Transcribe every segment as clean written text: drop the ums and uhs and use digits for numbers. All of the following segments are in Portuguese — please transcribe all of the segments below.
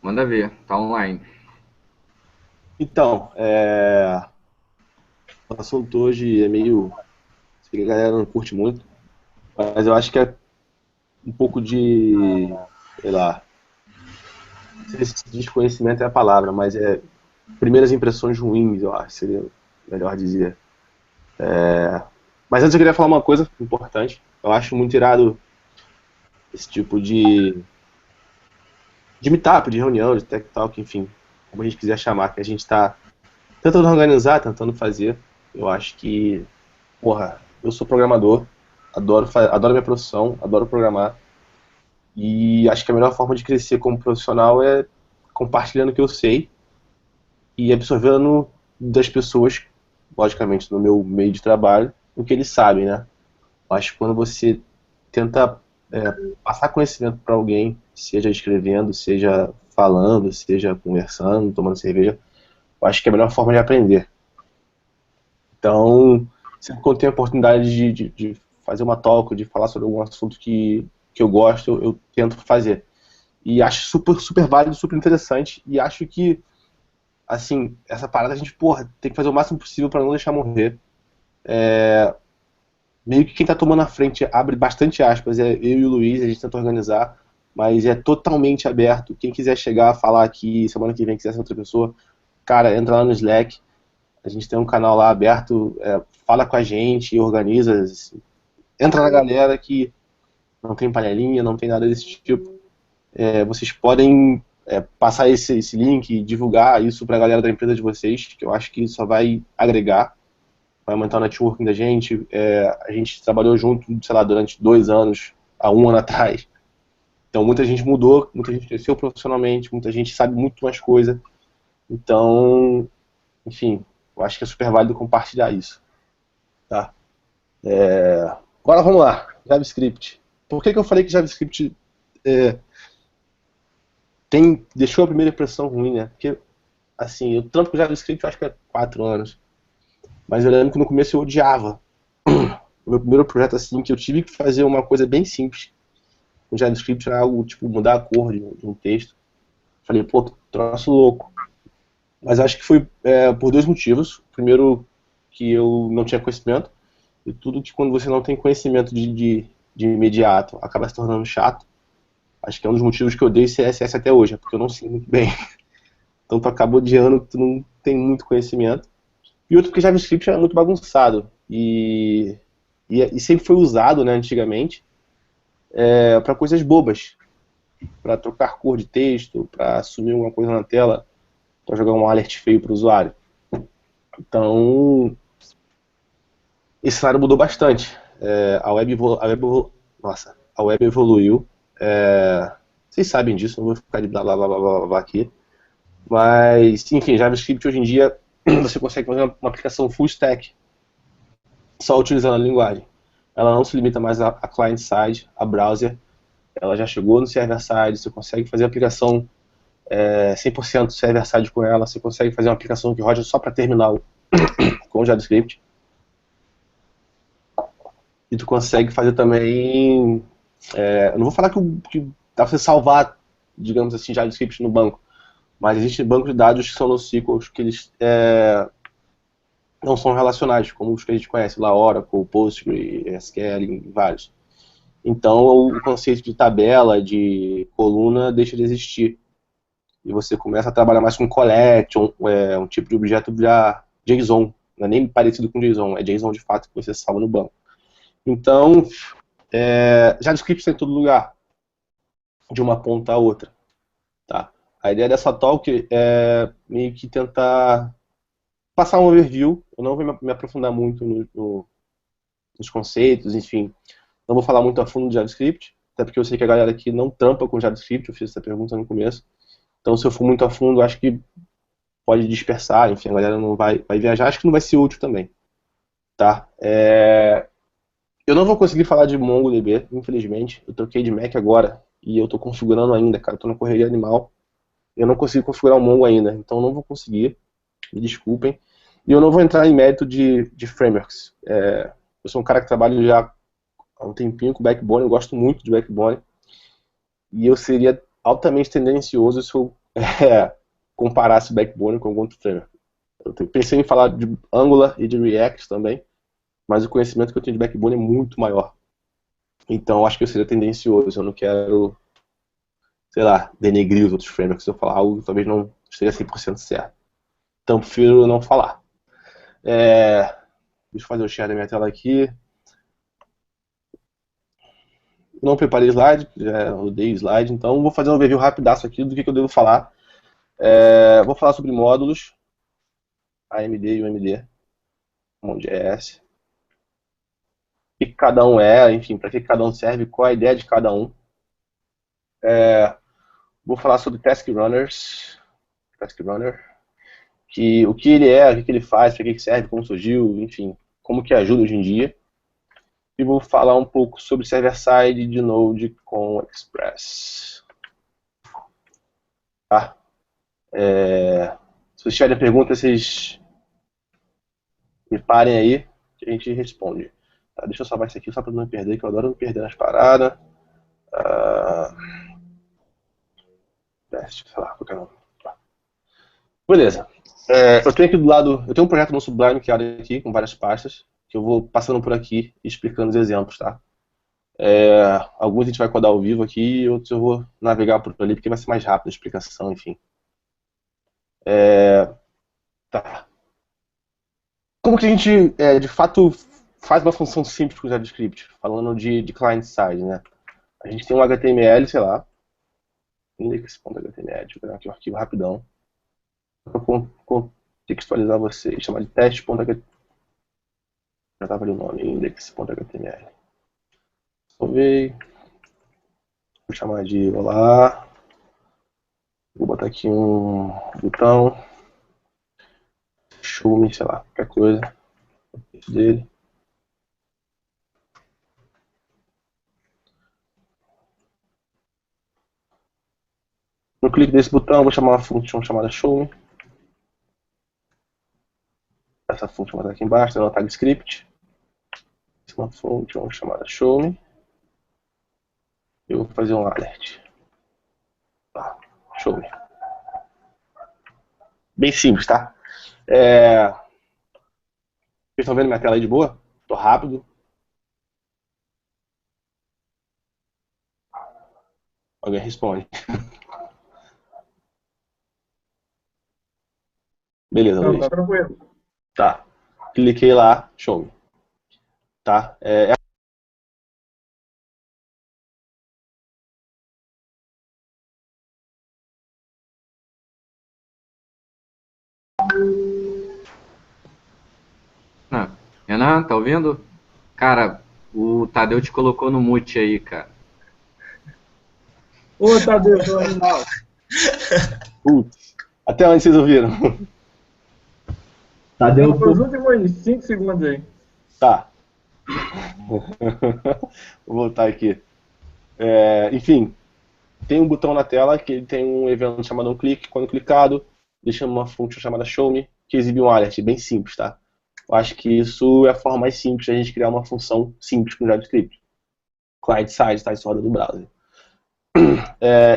Manda ver, tá online. Então, o assunto hoje é meio. Sei que a galera não curte muito, mas eu acho que é um pouco de. Sei lá. Não sei se desconhecimento é a palavra, mas é primeiras impressões ruins, eu acho, seria melhor dizer. Mas antes eu queria falar uma coisa importante. Eu acho muito irado esse tipo de meetup, de reunião, de tech talk, enfim, como a gente quiser chamar, que a gente está tentando organizar, tentando fazer. Eu acho que, porra, eu sou programador, adoro minha profissão, adoro programar, e acho que a melhor forma de crescer como profissional é compartilhando o que eu sei e absorvendo das pessoas, logicamente no meu meio de trabalho, o que eles sabem, né? Eu acho que quando você tenta passar conhecimento para alguém, seja escrevendo, seja falando, seja conversando, tomando cerveja, eu acho que é a melhor forma de aprender. Então, sempre quando eu tenho a oportunidade de fazer uma talk, de falar sobre algum assunto que eu gosto, eu tento fazer. E acho super válido, super interessante. E acho que, assim, essa parada a gente, porra, tem que fazer o máximo possível para não deixar morrer. Meio que quem tá tomando a frente, abre bastante aspas, é eu e o Luiz, a gente tenta organizar, mas é totalmente aberto. Quem quiser chegar, falar aqui, semana que vem quiser ser outra pessoa, cara, entra lá no Slack. A gente tem um canal lá aberto, fala com a gente, organiza, entra na galera que não tem panelinha, não tem nada desse tipo. Vocês podem passar esse link, divulgar isso para a galera da empresa de vocês, que eu acho que só vai agregar, vai aumentar o networking da gente. A gente trabalhou junto, sei lá, durante 2 anos, há um ano atrás. Então muita gente mudou, muita gente cresceu profissionalmente, muita gente sabe muito mais coisa. Então, enfim, eu acho que é super válido compartilhar isso. Tá? Agora vamos lá, JavaScript. Por que eu falei que JavaScript deixou a primeira impressão ruim, né? Porque, assim, eu trampo com JavaScript eu acho que há 4 anos. Mas eu lembro que no começo eu odiava. O meu primeiro projeto, assim, que eu tive que fazer uma coisa bem simples. Com JavaScript era algo, tipo, mudar a cor de um texto. Falei, pô, que troço louco. Mas acho que foi por dois motivos. Primeiro, que eu não tinha conhecimento. E tudo que quando você não tem conhecimento de imediato, acaba se tornando chato. Acho que é um dos motivos que eu odeio CSS até hoje, é porque eu não sei muito bem. Então tu acaba odiando que tu não tem muito conhecimento. E outro porque JavaScript era muito bagunçado. E sempre foi usado, né, antigamente, para coisas bobas. Para trocar cor de texto, para assumir alguma coisa na tela, para jogar um alert feio para o usuário. Então, esse cenário mudou bastante. A web evoluiu. Vocês sabem disso, não vou ficar de blá blá blá blá blá, blá aqui. Mas, enfim, JavaScript hoje em dia você consegue fazer uma aplicação full stack só utilizando a linguagem. Ela não se limita mais a client-side, a browser. Ela já chegou no server-side, você consegue fazer a aplicação 100% server-side com ela, você consegue fazer uma aplicação que roda só para terminal com JavaScript. E tu consegue fazer também. Eu não vou falar que dá pra você salvar, digamos assim, JavaScript no banco, mas existem bancos de dados que são NoSQL, que eles não são relacionais, como os que a gente conhece lá, Oracle, PostgreSQL e vários. Então o conceito de tabela, de coluna, deixa de existir. E você começa a trabalhar mais com collection, um tipo de objeto já JSON. Não é nem parecido com JSON, é JSON de fato que você salva no banco. Então, JavaScript está em todo lugar, de uma ponta a outra. Tá? A ideia dessa talk é meio que tentar passar um overview. Eu não vou me aprofundar muito nos conceitos, enfim. Não vou falar muito a fundo de JavaScript, até porque eu sei que a galera aqui não trampa com JavaScript, eu fiz essa pergunta no começo. Então, se eu for muito a fundo, acho que pode dispersar, enfim, a galera não vai viajar, acho que não vai ser útil também. Tá? Eu não vou conseguir falar de MongoDB, infelizmente. Eu troquei de Mac agora e eu tô configurando ainda, cara. Eu tô na correria animal. Eu não consigo configurar o Mongo ainda, então não vou conseguir. Me desculpem. E eu não vou entrar em mérito de frameworks. Eu sou um cara que trabalha já há um tempinho com Backbone, eu gosto muito de Backbone. E eu seria altamente tendencioso se eu é, comparasse Backbone com algum outro framework. Pensei em falar de Angular e de React também, mas o conhecimento que eu tenho de Backbone é muito maior. Então acho que eu seria tendencioso, eu não quero, sei lá, denegrir os outros frameworks se eu falar algo que talvez não esteja 100% certo. Então prefiro não falar. É, deixa eu fazer o share da minha tela aqui. Não preparei slide, já odeio slide, então vou fazer um review rapidaço aqui do que eu devo falar. Vou falar sobre módulos, AMD e UMD, Node.js, o que cada um é, enfim, para que cada um serve, qual a ideia de cada um. Vou falar sobre Task Runners, Task Runner, o que ele é, o que ele faz, para que serve, como surgiu, enfim, como que ajuda hoje em dia. E vou falar um pouco sobre server-side de Node com Express. Tá? Se vocês tiverem perguntas, vocês me parem aí que a gente responde. Tá, deixa eu salvar isso aqui só para não me perder, que eu adoro me perder nas paradas. Teste, sei lá, qualquer nome. Tá. Beleza. Eu tenho aqui do lado, eu tenho um projeto no Sublime que abre aqui, com várias pastas, que eu vou passando por aqui e explicando os exemplos, tá? Alguns a gente vai codar ao vivo aqui, outros eu vou navegar por ali, porque vai ser mais rápido a explicação, enfim. Tá. Como que a gente, de fato, faz uma função simples com o JavaScript? Falando de client-side, né? A gente tem um HTML, sei lá, index.html, deixa eu pegar aqui o arquivo rapidão, para contextualizar vocês, chamar de teste.html, já estava ali o nome, index.html. Salvei, vou chamar de olá, vou botar aqui um botão, show me, sei lá, qualquer coisa, dele. No clique desse botão, vou chamar uma função chamada showme. Essa função vai estar aqui embaixo, tem uma tag script. Uma função chamada showme. Eu vou fazer um alert. Tá, showme. Bem simples, tá? Vocês estão vendo minha tela aí de boa? Tô rápido. Alguém responde. Beleza, Não, Luiz. tá tranquilo. Tá. Cliquei lá, show me. Tá? Renan, tá ouvindo? Cara, o Tadeu te colocou no mute aí, cara. Ô, Tadeu, seu animal. Putz. Até onde vocês ouviram? Tadeu, os últimos 5 segundos aí. Tá. Vou voltar aqui. Enfim, tem um botão na tela que ele tem um evento chamado onClick. Quando clicado, ele chama uma função chamada showme, que exibe um alert, bem simples, tá? Eu acho que isso é a forma mais simples de a gente criar uma função simples com JavaScript. Client-side, tá? Isso roda do browser.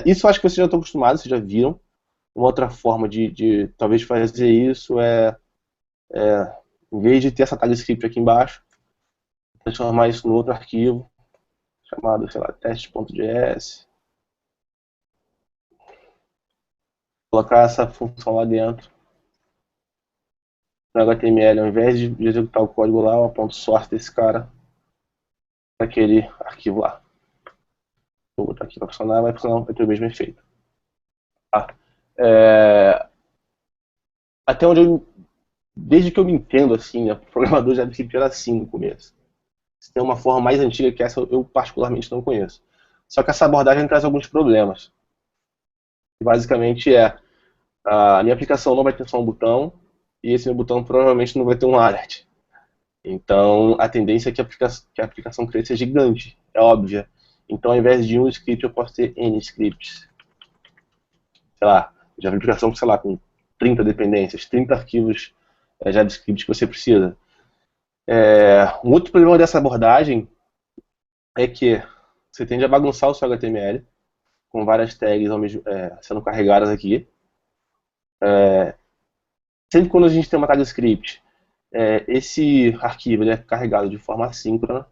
Isso eu acho que vocês já estão acostumados, vocês já viram. Uma outra forma de talvez fazer isso em vez de ter essa tag script aqui embaixo, transformar isso no outro arquivo, chamado, sei lá, teste.js. Colocar essa função lá dentro. No HTML, ao invés de executar o código lá, eu aponto source desse cara para aquele arquivo lá. Vou botar aqui para funcionar, vai ter o mesmo efeito. Tá? Até onde desde que eu me entendo assim, né, programador de JavaScript era assim no começo. Se tem uma forma mais antiga que essa, eu particularmente não conheço. Só que essa abordagem traz alguns problemas. Basicamente a minha aplicação não vai ter só um botão, e esse meu botão provavelmente não vai ter um alert. Então a tendência é que a aplicação cresça gigante, é óbvia. Então ao invés de um script eu posso ter N scripts. Sei lá, já uma aplicação sei lá, com 30 dependências, 30 arquivos JavaScript que você precisa. Um outro problema dessa abordagem é que você tende a bagunçar o seu HTML com várias tags sendo carregadas aqui. Sempre quando a gente tem uma tag script, esse arquivo ele é carregado de forma assíncrona.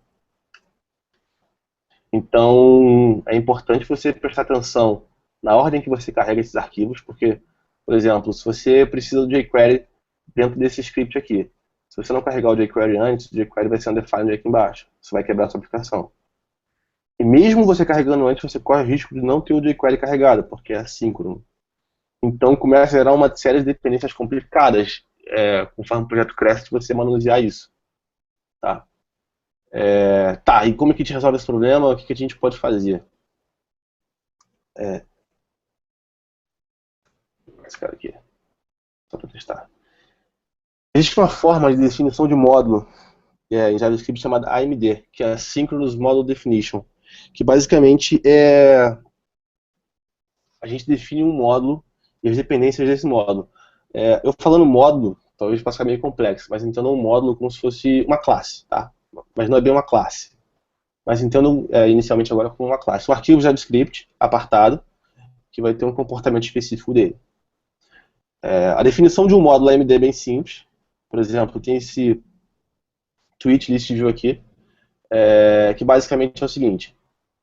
Então, é importante você prestar atenção na ordem que você carrega esses arquivos, porque, por exemplo, se você precisa do jQuery dentro desse script aqui, se você não carregar o jQuery antes, o jQuery vai ser undefined aqui embaixo. Você vai quebrar a sua aplicação. E mesmo você carregando antes, você corre o risco de não ter o jQuery carregado, porque é assíncrono. Então, começa a gerar uma série de dependências complicadas, conforme o projeto cresce, de você manusear isso. Tá? Tá, e como é que a gente resolve esse problema? O que a gente pode fazer? Esse cara aqui, só para testar. Existe uma forma de definição de módulo em JavaScript chamada AMD, que é Asynchronous Module Definition, que basicamente a gente define um módulo e as dependências desse módulo. Eu falando módulo, talvez possa ficar meio complexo, mas entendo um módulo como se fosse uma classe, tá? Mas não é bem uma classe. Mas entendo inicialmente agora como uma classe. Um arquivo JavaScript apartado, que vai ter um comportamento específico dele. A definição de um módulo AMD é bem simples. Por exemplo, tem esse tweet list view aqui, que basicamente é o seguinte.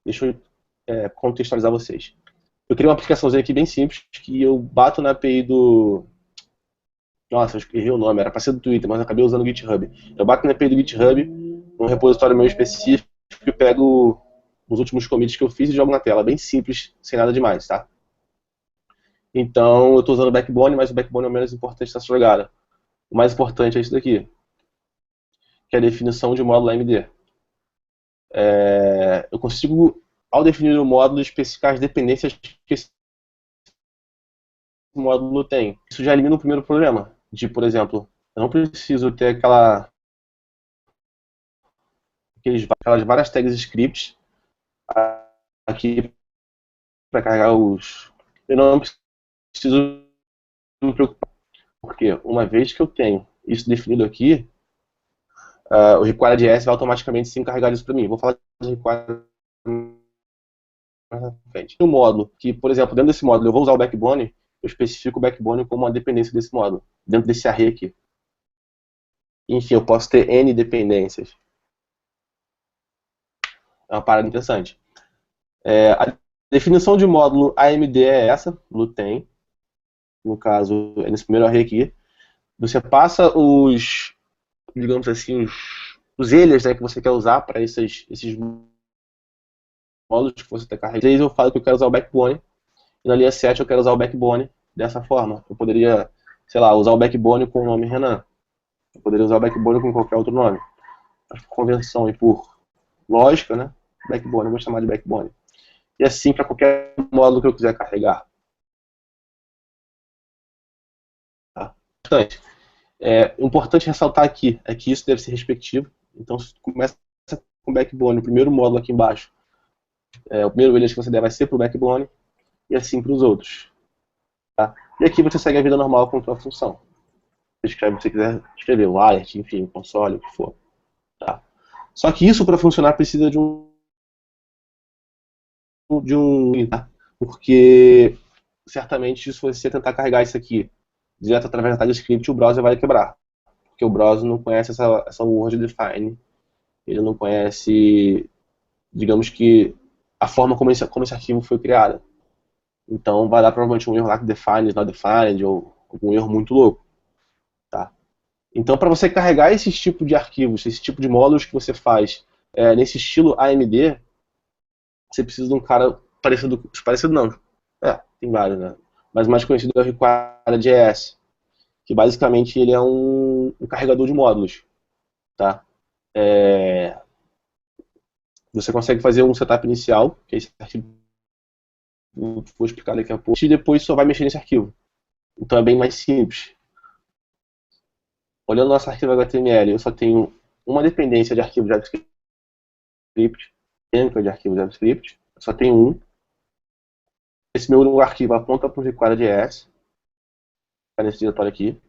Deixa eu contextualizar vocês. Eu criei uma aplicaçãozinha aqui bem simples, que eu bato na API do... Nossa, eu errei o nome, era para ser do Twitter, mas eu acabei usando o GitHub. Eu bato na API do GitHub, num repositório meu específico, e pego os últimos commits que eu fiz e jogo na tela. Bem simples, sem nada demais, tá? Então, eu estou usando o Backbone, mas o Backbone é o menos importante dessa jogada. O mais importante é isso daqui, que é a definição de módulo AMD. Eu consigo, ao definir o módulo, especificar as dependências que esse módulo tem. Isso já elimina o primeiro problema, de, por exemplo, eu não preciso ter aquelas várias tags scripts aqui para carregar os... Eu não preciso me preocupar, porque uma vez que eu tenho isso definido aqui, o require.js vai automaticamente sim carregar isso para mim. Vou falar de require mais na frente. Um módulo que, por exemplo, dentro desse módulo eu vou usar o backbone, eu especifico o backbone como uma dependência desse módulo, dentro desse array aqui. Enfim, eu posso ter N dependências. É uma parada interessante. A definição de módulo AMD é essa, Lutem. No caso, é nesse primeiro array aqui. Você passa digamos assim, os alias, né, que você quer usar para esses módulos que você está carregando. Eu falo que eu quero usar o backbone. E na linha 7 eu quero usar o backbone dessa forma. Eu poderia, sei lá, usar o backbone com o nome Renan. Eu poderia usar o backbone com qualquer outro nome. Mas por convenção e por lógica, né? Backbone, eu vou chamar de backbone. E assim para qualquer módulo que eu quiser carregar. Tá? Importante ressaltar aqui é que isso deve ser respectivo. Então, se começa com o backbone, o primeiro módulo aqui embaixo, o primeiro alias que você der vai ser para o backbone, e assim para os outros. Tá? E aqui você segue a vida normal com a sua função. Você escreve o que você quiser escrever, o alert, enfim, o console, o que for. Tá? Só que isso, para funcionar, precisa de um tá? Porque certamente se você tentar carregar isso aqui direto através da TypeScript, o browser vai quebrar. Porque o browser não conhece essa word define. Ele não conhece, digamos que, a forma como esse arquivo foi criado. Então vai dar provavelmente um erro lá que define, not defined, ou um erro muito louco. Tá? Então para você carregar esse tipo de arquivos, esse tipo de módulos que você faz nesse estilo AMD, você precisa de um cara parecido não, tem vários, né? Mas o mais conhecido é o Require.js, que basicamente ele é um carregador de módulos. Tá? Você consegue fazer um setup inicial, que é esse arquivo, vou explicar daqui a pouco, e depois só vai mexer nesse arquivo. Então é bem mais simples. Olhando nosso arquivo HTML, eu só tenho uma dependência de arquivo JavaScript, de arquivo JavaScript, eu só tenho um. Esse meu arquivo aponta para o Require.js, está nesse diretório aqui,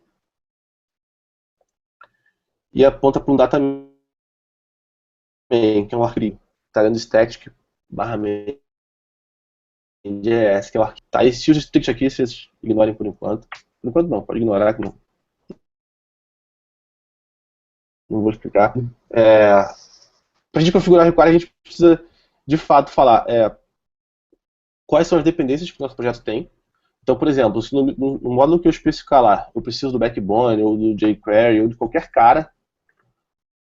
e aponta para um data main, que é um arquivo, está dentro do static /main. JS, que é o arquivo. Tá, esse use strict aqui, vocês ignorem por enquanto. Por enquanto não, pode ignorar que não vou explicar. Para a gente configurar o require, a gente precisa de fato falar quais são as dependências que o nosso projeto tem. Então, por exemplo, se no módulo que eu especificar lá, eu preciso do backbone, ou do jQuery, ou de qualquer cara,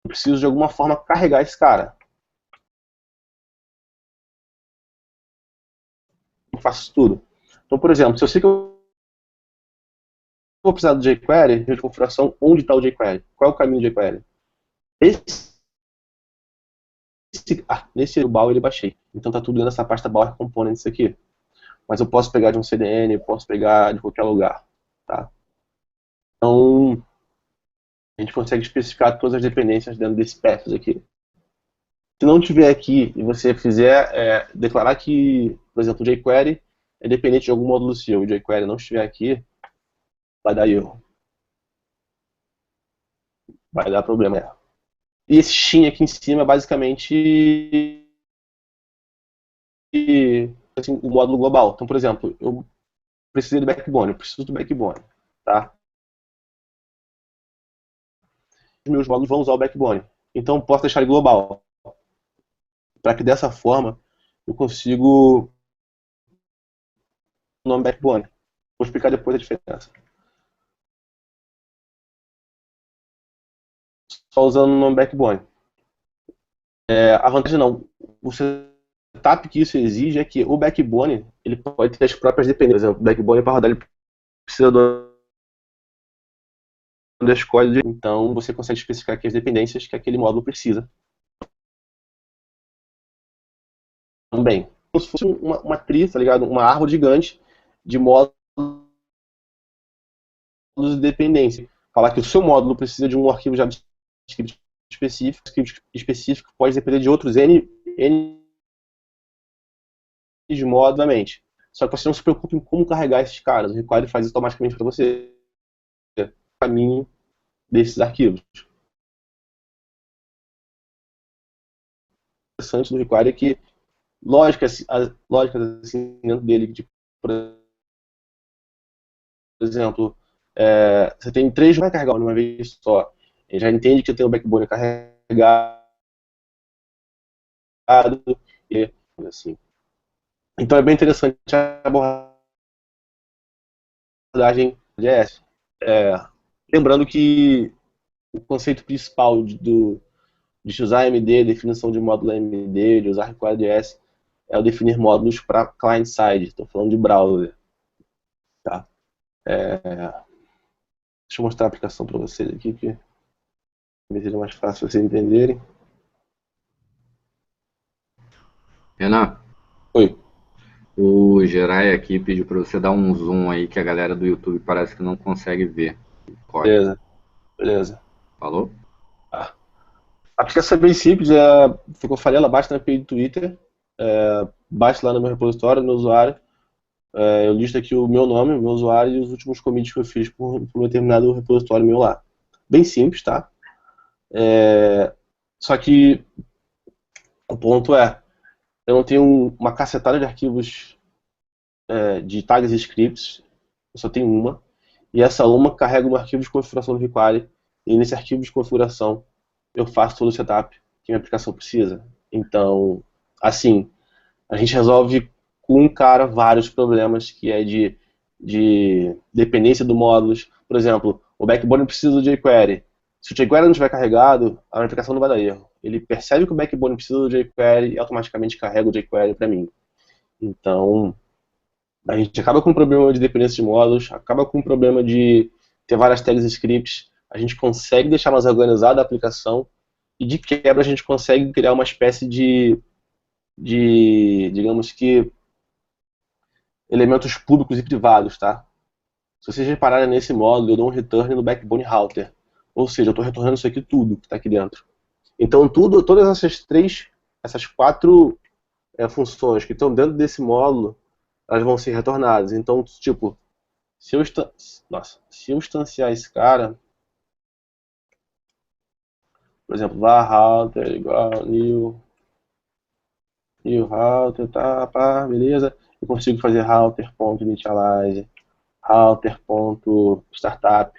eu preciso de alguma forma carregar esse cara. Eu faço tudo. Então, por exemplo, se eu sei que eu vou precisar do jQuery, de configuração, onde está o jQuery? Qual é o caminho do jQuery? Nesse BAL ele baixei. Então está tudo dentro dessa pasta Bower Components aqui. Mas eu posso pegar de um CDN, posso pegar de qualquer lugar. Tá? Então, a gente consegue especificar todas as dependências dentro desse path aqui. Se não tiver aqui e você fizer declarar que, por exemplo, o jQuery é dependente de algum módulo seu e o jQuery não estiver aqui, vai dar erro. Vai dar problema. E esse shin aqui em cima é basicamente assim, o módulo global. Então, por exemplo, eu precisei do backbone, eu preciso do backbone. Tá? Os meus módulos vão usar o backbone. Então, posso deixar ele global. Para que dessa forma eu consigo o nome backbone. Vou explicar depois a diferença. Só usando o nome backbone. A vantagem não. O setup que isso exige é que o backbone ele pode ter as próprias dependências. Por exemplo, o backbone para rodar ele precisa do underscore, então você consegue especificar aqui as dependências que aquele módulo precisa. Também. Como se fosse uma tree, tá ligado? Uma árvore gigante de módulos de dependência. Falar que o seu módulo precisa de um arquivo JavaScript específico pode depender de outros N de modo, obviamente. Só que você não se preocupe em como carregar esses caras. O Require faz isso automaticamente para você. O caminho desses arquivos. O interessante do Require é que lógicas assim, dentro dele, tipo, por exemplo, você tem três, vai carregar uma vez só. Ele já entende que tem o backbone carregado e assim. Então é bem interessante a abordagem de JS. Lembrando que o conceito principal de usar AMD, definição de módulo AMD, de usar Require.js, é o definir módulos para client-side. Estou falando de browser. Tá? Deixa eu mostrar a aplicação para vocês aqui, que talvez seja mais fácil vocês entenderem. Renan, Oi. o Gerai aqui pediu para você dar um zoom aí que a galera do YouTube parece que não consegue ver. Beleza. Beleza. Falou? A aplicação é bem simples, foi o que eu falei, ela baixa na API do Twitter, baixa lá no meu repositório, no meu usuário, eu listo aqui o meu nome, o meu usuário e os últimos commits que eu fiz por um determinado repositório meu lá. Bem simples, tá? Só que o ponto eu não tenho uma cacetada de arquivos de tags e scripts, eu só tenho uma, e essa uma carrega um arquivo de configuração do Require, e nesse arquivo de configuração eu faço todo o setup que minha aplicação precisa. Então, assim, a gente resolve com um cara vários problemas que é de dependência do módulos. Por exemplo, o backbone precisa do jQuery. Se o jQuery não estiver carregado, a aplicação não vai dar erro. Ele percebe que o backbone precisa do jQuery e automaticamente carrega o jQuery para mim. Então, a gente acaba com um problema de dependência de módulos, acaba com um problema de ter várias tags e scripts, a gente consegue deixar mais organizada a aplicação e de quebra a gente consegue criar uma espécie digamos que, elementos públicos e privados, tá? Se vocês repararem nesse módulo, eu dou um return no backbone router. Ou seja, eu estou retornando isso aqui tudo que está aqui dentro. Então, todas essas quatro funções que estão dentro desse módulo, elas vão ser retornadas. Então, tipo, se eu instanciar esse cara, por exemplo, var router igual new router, tá, pá, beleza. eu consigo fazer router.initialize, router.startup,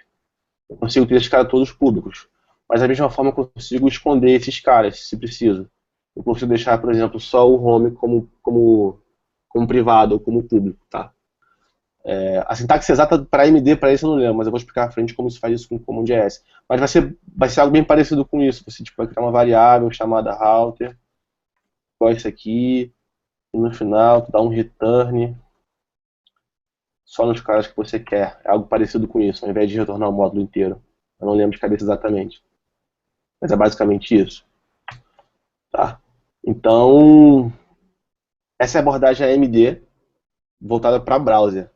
eu consigo ter esses caras todos públicos. Mas da mesma forma eu consigo esconder esses caras, se preciso. Eu consigo deixar, por exemplo, só o home como privado ou como público, tá? A sintaxe exata para AMD, para isso eu não lembro, mas eu vou explicar à frente como se faz isso com o CommonJS. Mas vai ser algo bem parecido com isso. Você tipo, vai criar uma variável chamada router, igual isso aqui, e no final tu dá um return só nos caras que você quer. É algo parecido com isso, ao invés de retornar o módulo inteiro. Eu não lembro de cabeça exatamente. Mas é basicamente isso. Tá? Então, essa é a abordagem AMD voltada para browser.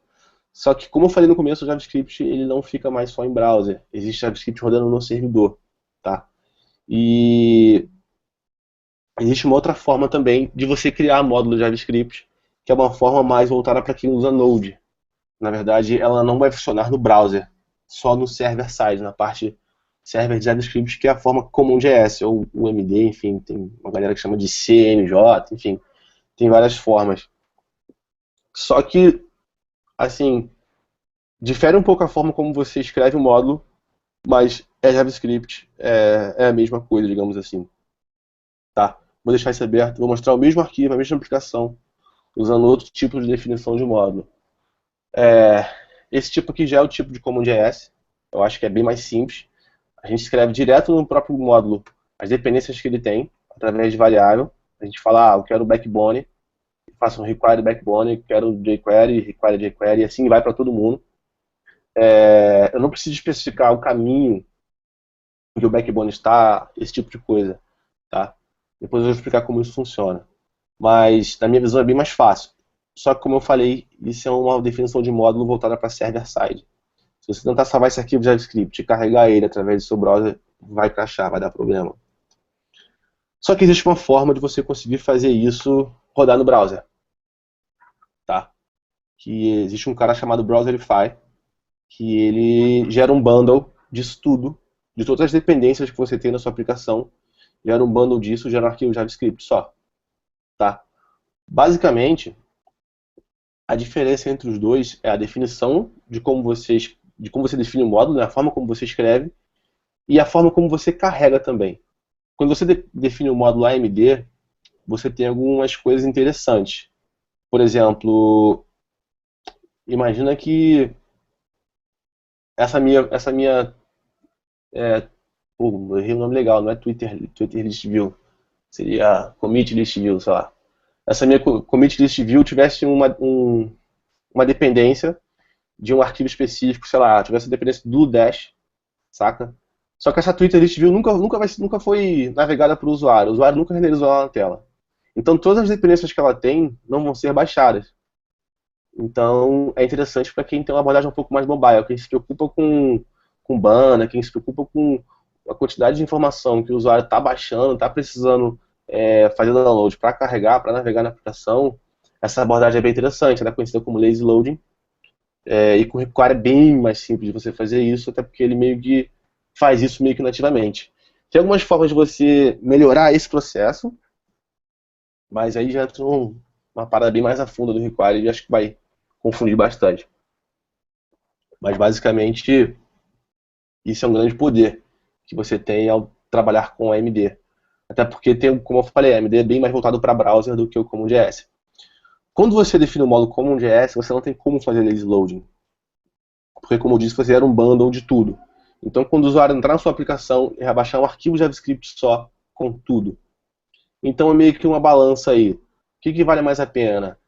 Só que, como eu falei no começo, o JavaScript ele não fica mais só em browser. Existe JavaScript rodando no servidor. Tá? E existe uma outra forma também de você criar módulo JavaScript, que é uma forma mais voltada para quem usa Node. Na verdade, ela não vai funcionar no browser, só no server-side, na parte server de JavaScript, que é a forma CommonJS, ou o MD, enfim, tem uma galera que chama de CMJ, enfim, tem várias formas. Só que, assim, difere um pouco a forma como você escreve o módulo, mas é JavaScript, é a mesma coisa, digamos assim. Tá, vou deixar isso aberto, vou mostrar o mesmo arquivo, a mesma aplicação, usando outro tipo de definição de módulo. Esse tipo aqui já é o tipo de CommonJS, eu acho que é bem mais simples. A gente escreve direto no próprio módulo as dependências que ele tem, através de variável. A gente fala, eu quero backbone, faço um require backbone, quero jQuery, require jQuery, e assim vai para todo mundo. Eu não preciso especificar o caminho que o backbone está, esse tipo de coisa. Tá? Depois eu vou explicar como isso funciona. Mas, na minha visão, é bem mais fácil. Só que, como eu falei, isso é uma definição de módulo voltada para server-side. Se você tentar salvar esse arquivo JavaScript e carregar ele através do seu browser, vai crashar, vai dar problema. Só que existe uma forma de você conseguir fazer isso rodar no browser. Tá? Que existe um cara chamado Browserify, que ele gera um bundle disso tudo, de todas as dependências que você tem na sua aplicação, gera um bundle disso, gera um arquivo JavaScript só. Tá? Basicamente, a diferença entre os dois é a definição de como você define o módulo, né, a forma como você escreve, e a forma como você carrega também. Quando você define o módulo AMD, você tem algumas coisas interessantes. Por exemplo, imagina que essa minha eu errei o nome legal, não é Twitter List View, seria Commit List View, sei lá. Essa minha Commit List View tivesse uma dependência de um arquivo específico, sei lá, tivesse a dependência do Dash, saca? Só que essa Twitter List View nunca foi navegada para o usuário nunca renderizou ela na tela. Então todas as dependências que ela tem não vão ser baixadas. Então é interessante para quem tem uma abordagem um pouco mais mobile, quem se preocupa com banner, quem se preocupa com a quantidade de informação que o usuário está baixando, está precisando fazer download para carregar, para navegar na aplicação. Essa abordagem é bem interessante, ela é conhecida como lazy loading. E com o Require é bem mais simples de você fazer isso, até porque ele meio que faz isso meio que nativamente. Tem algumas formas de você melhorar esse processo, mas aí já entra uma parada bem mais a fundo do Require e acho que vai confundir bastante. Mas basicamente, isso é um grande poder que você tem ao trabalhar com AMD. Até porque, como eu falei, a AMD é bem mais voltado para browser do que o CommonJS. Quando você define o módulo CommonJS, você não tem como fazer lazy loading. Porque, como eu disse, você era um bundle de tudo. Então, quando o usuário entrar na sua aplicação e baixar um arquivo JavaScript só, com tudo. Então, é meio que uma balança aí. O que vale mais a pena?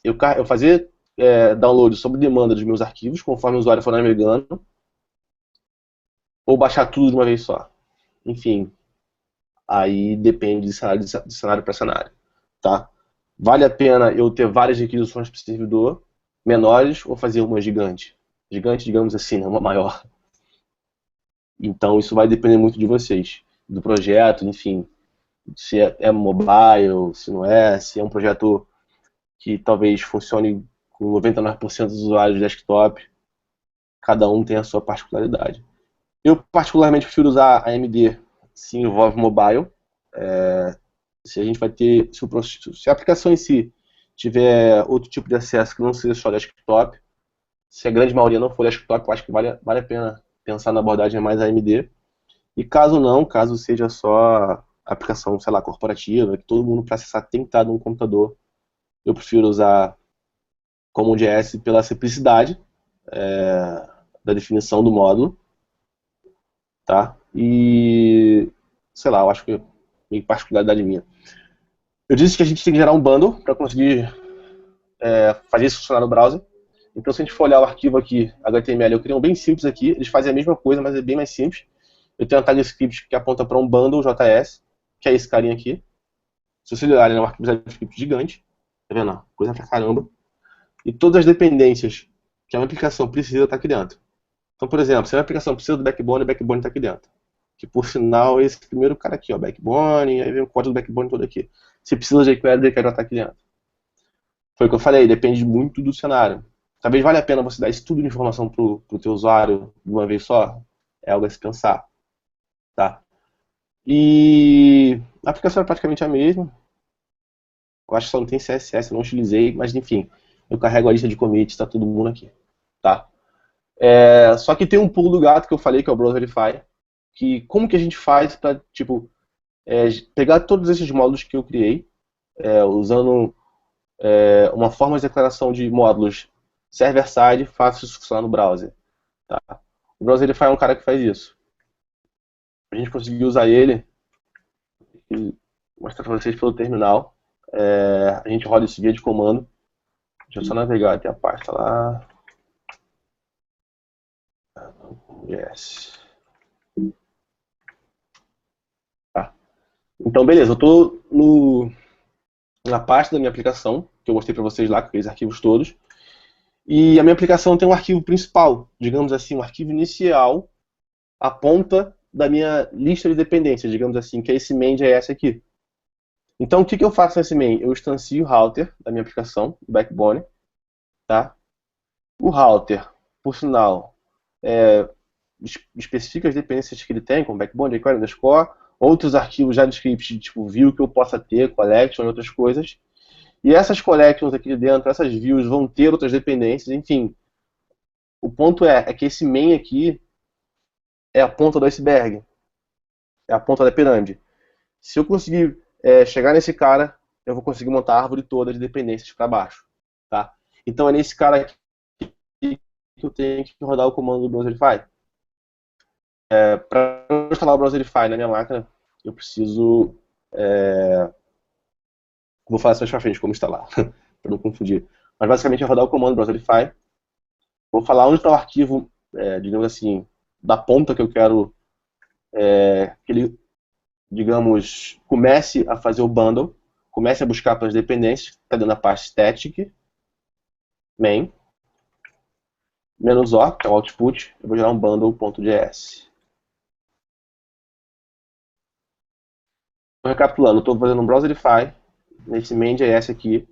Eu fazer download sob demanda dos meus arquivos, conforme o usuário for navegando, ou baixar tudo de uma vez só. Enfim, aí depende de cenário para cenário. Tá? Vale a pena eu ter várias requisições para o servidor, menores, ou fazer uma gigante? Gigante, digamos assim, né? Uma maior. Então isso vai depender muito de vocês, do projeto, enfim, se é mobile, se não é, se é um projeto que talvez funcione com 99% dos usuários de desktop, cada um tem a sua particularidade. Eu particularmente prefiro usar a AMD se envolve mobile, se a gente vai ter, se a aplicação em si tiver outro tipo de acesso que não seja só desktop, se a grande maioria não for desktop, eu acho que vale a pena pensar na abordagem mais AMD. E caso não, caso seja só aplicação, sei lá, corporativa, que todo mundo para acessar tem que estar num computador, eu prefiro usar CommonJS pela simplicidade da definição do módulo, tá? E, sei lá, eu acho que é meio particularidade minha. Eu disse que a gente tem que gerar um bundle para conseguir fazer isso funcionar no browser. Então, se a gente for olhar o arquivo aqui, HTML, eu criei um bem simples aqui. Eles fazem a mesma coisa, mas é bem mais simples. Eu tenho um tag script que aponta para um bundle JS, que é esse carinha aqui. Se vocês olharem, é um arquivo JavaScript gigante. Tá vendo? Coisa pra caramba. E todas as dependências que a minha aplicação precisa tá aqui dentro. Então, por exemplo, se a minha aplicação precisa do backbone, o backbone tá aqui dentro. Que, por sinal, é esse primeiro cara aqui, ó, backbone, aí vem o código do backbone todo aqui. Se precisa de jQuery, o jQuery já tá aqui dentro. Foi o que eu falei, depende muito do cenário. Talvez valha a pena você dar esse tudo de informação pro teu usuário de uma vez só. É algo a se pensar. Tá? E a aplicação é praticamente a mesma. Eu acho que só não tem CSS, eu não utilizei, mas enfim, eu carrego a lista de commits, tá todo mundo aqui. Tá? Só que tem um pulo do gato que eu falei, que é o Browserify, que como que a gente faz para tipo, pegar todos esses módulos que eu criei, usando uma forma de declaração de módulos server-side, faço isso funcionar no browser. Tá? O Browserify é um cara que faz isso. A gente conseguiu usar ele, vou mostrar para vocês pelo terminal. A gente roda isso via de comando. Deixa eu só navegar até a pasta lá. Yes. Tá. Então, beleza, eu estou na pasta da minha aplicação, que eu mostrei para vocês lá, com aqueles arquivos todos. E a minha aplicação tem um arquivo principal, digamos assim, um arquivo inicial, a ponta da minha lista de dependências, digamos assim, que é esse main.js aqui. Então, o que eu faço nesse main? Eu instancio o router da minha aplicação, o backbone, tá? O router, por sinal, especifica as dependências que ele tem, como backbone, jQuery, underscore, outros arquivos JavaScript, tipo view que eu possa ter, collection e outras coisas. E essas collections aqui dentro, essas views vão ter outras dependências, enfim. O ponto é que esse main aqui é a ponta do iceberg, é a ponta da pirâmide. Se eu conseguir chegar nesse cara, eu vou conseguir montar a árvore toda de dependências para baixo. Tá? Então é nesse cara aqui que eu tenho que rodar o comando do Browserify. Para instalar o Browserify na minha máquina, eu preciso... Vou falar isso mais pra frente, como instalar, para não confundir. Mas basicamente é rodar o comando Browserify. Vou falar onde está o arquivo, digamos assim, da ponta que eu quero que ele, digamos, comece a fazer o bundle, comece a buscar pelas dependências, está dentro da parte static, main, -o, que é o output, eu vou gerar um bundle.js. Recapitulando, estou fazendo um Browserify, nesse main.js aqui,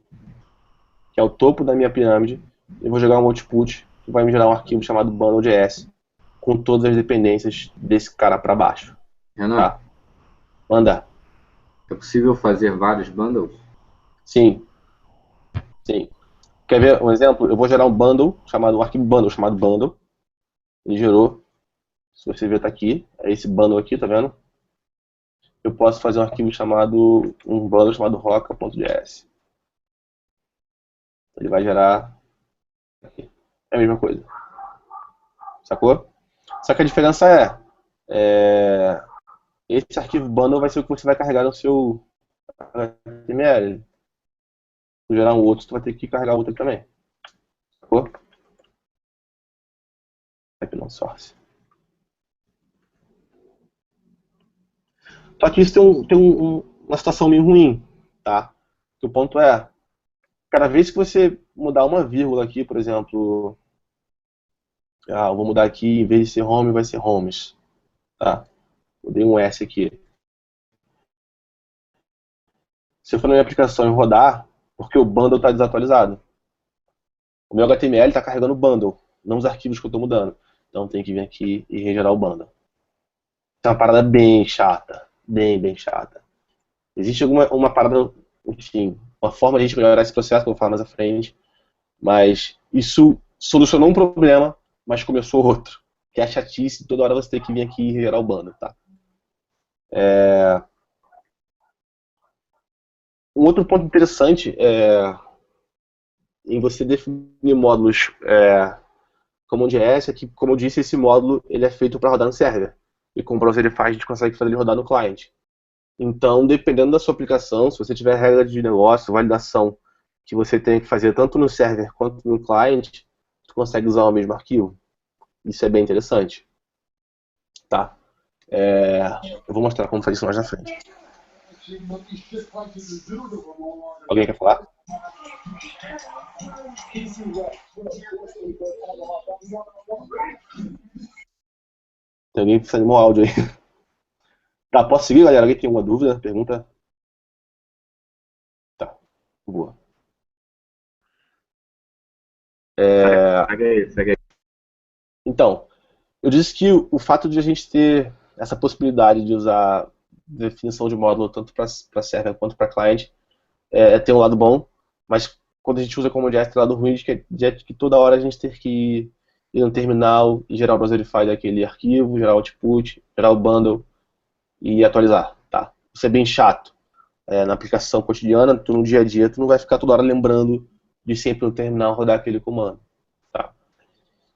que é o topo da minha pirâmide, eu vou jogar um output, que vai me gerar um arquivo chamado bundle.js, com todas as dependências desse cara para baixo. Renan, Tá? Manda. é possível fazer vários bundles? Sim. Sim. Quer ver um exemplo? Eu vou gerar um bundle, um arquivo bundle chamado bundle. Ele gerou. Se você ver, tá aqui. É esse bundle aqui, tá vendo? Eu posso fazer um bundle chamado roca.js. Ele vai gerar aqui. É a mesma coisa. Sacou? Só que a diferença esse arquivo bundle vai ser o que você vai carregar no seu HTML. Se gerar um outro, você vai ter que carregar outro também. Sacou? Aqui não source. Só que isso tem uma situação meio ruim, tá? Que o ponto cada vez que você mudar uma vírgula aqui, por exemplo, eu vou mudar aqui, em vez de ser home, vai ser homes, tá? Mudei um S aqui. Se eu for na minha aplicação e rodar, porque o bundle está desatualizado. O meu HTML está carregando o bundle, não os arquivos que eu estou mudando. Então tem que vir aqui e regerar o bundle. Isso é uma parada bem chata, bem chata. Existe uma parada, enfim, uma forma de a gente melhorar esse processo, que eu vou falar mais à frente. Mas isso solucionou um problema, mas começou outro, que é a chatice, toda hora você tem que vir aqui e gerar o bundle, tá? Um outro ponto interessante em você definir módulos como o JS é que, como eu disse, esse módulo ele é feito para rodar no server. E com o Browserify a gente consegue fazer ele rodar no cliente. Então, dependendo da sua aplicação, se você tiver regra de negócio, validação, que você tem que fazer tanto no server quanto no cliente, você consegue usar o mesmo arquivo. Isso é bem interessante. Tá? Eu vou mostrar como fazer isso mais na frente. Alguém quer falar? Tem alguém que precisa de um áudio aí. Tá, posso seguir, galera? Alguém tem alguma dúvida? Pergunta? Tá, boa. Segue aí. Então, eu disse que o fato de a gente ter essa possibilidade de usar definição de módulo tanto para server quanto para cliente tem um lado bom, mas quando a gente usa como JS tem um lado ruim de que toda hora a gente ter que ir no terminal e gerar o Browserify daquele arquivo, gerar o output, gerar o bundle e atualizar, tá? Isso é bem chato. Na aplicação cotidiana, no dia a dia, tu não vai ficar toda hora lembrando de sempre no terminal rodar aquele comando, tá?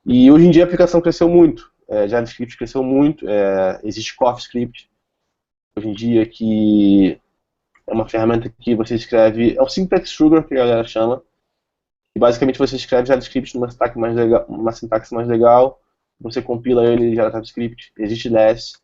E hoje em dia a aplicação cresceu muito, JavaScript cresceu muito, existe CoffeeScript hoje em dia que é uma ferramenta que você escreve, é o Syntax Sugar que a galera chama, e basicamente você escreve JavaScript numa sintaxe mais legal, você compila ele e gera JavaScript. Existe Less,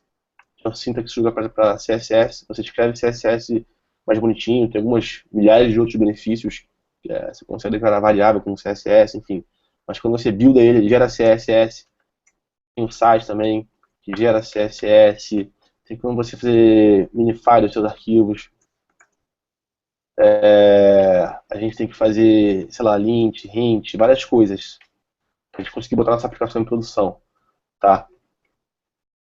que é o Syntax Sugar para CSS, você escreve CSS mais bonitinho, tem algumas milhares de outros benefícios, você consegue declarar variável com CSS, enfim. Mas quando você builda ele gera CSS, tem um site também que gera CSS, tem como você fazer minify dos seus arquivos. A gente tem que fazer, sei lá, lint, hint, várias coisas pra gente conseguir botar nossa aplicação em produção, tá?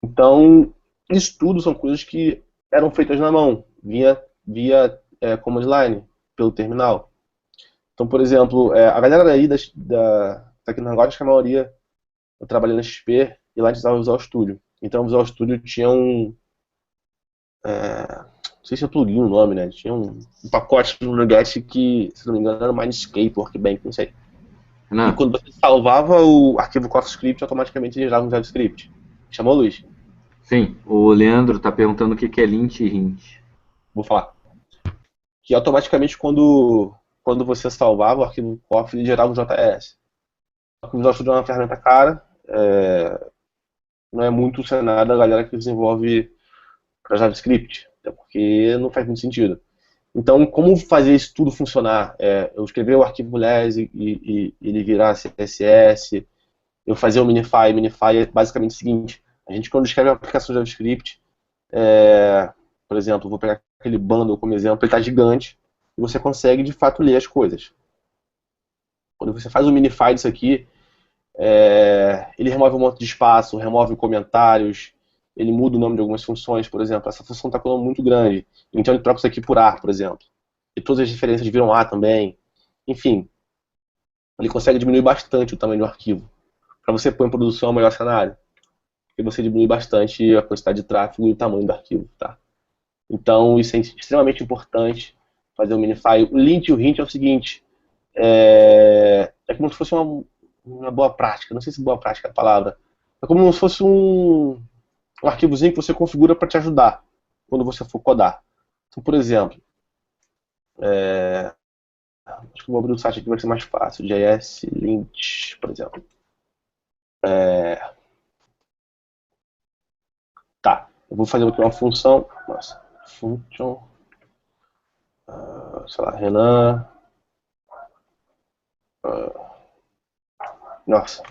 Então, isso tudo são coisas que eram feitas na mão, via command line, pelo terminal. Então, por exemplo, a galera aí da Tecnogógica, acho que a maioria eu trabalhei na XP e lá a gente usava o Visual Studio. Então, o Visual Studio tinha não sei se é plugin o nome, né? Tinha um pacote no NuGet que, se não me engano, era o Mindscape, Workbench, não sei. E quando você salvava o arquivo CoffeeScript, automaticamente ele gerava um JavaScript. Chamou, Luiz? Sim, o Leandro está perguntando o que é lint e hint. Vou falar. Que automaticamente quando você salvava o arquivo Coffee, ele gerava um JS. Só que o Visual Studio é uma ferramenta cara, não é muito cenário da galera que desenvolve para JavaScript, até porque não faz muito sentido. Então, como fazer isso tudo funcionar? Eu escrever o arquivo less e ele virar CSS, eu fazer o minify. Minify é basicamente o seguinte: a gente, quando escreve uma aplicação de JavaScript, por exemplo, vou pegar aquele bundle como exemplo, ele está gigante e você consegue de fato ler as coisas. Quando você faz o minify disso aqui, ele remove um monte de espaço, remove comentários, ele muda o nome de algumas funções, por exemplo. Essa função está com um nome muito grande, então ele troca isso aqui por A, por exemplo. E todas as referências viram A também. Enfim, ele consegue diminuir bastante o tamanho do arquivo. Para você pôr em produção é o melhor cenário, porque você diminui bastante a quantidade de tráfego e o tamanho do arquivo, tá? Então isso é extremamente importante, fazer o minify. O lint e o hint é o seguinte, é como se fosse uma boa prática, não sei se boa prática é a palavra, é como se fosse um arquivozinho que você configura para te ajudar quando você for codar. Então, por exemplo, acho que vou abrir o site aqui, vai ser mais fácil, JS lint, por exemplo. Tá, eu vou fazer aqui uma função, function, sei lá, Renan, nossa,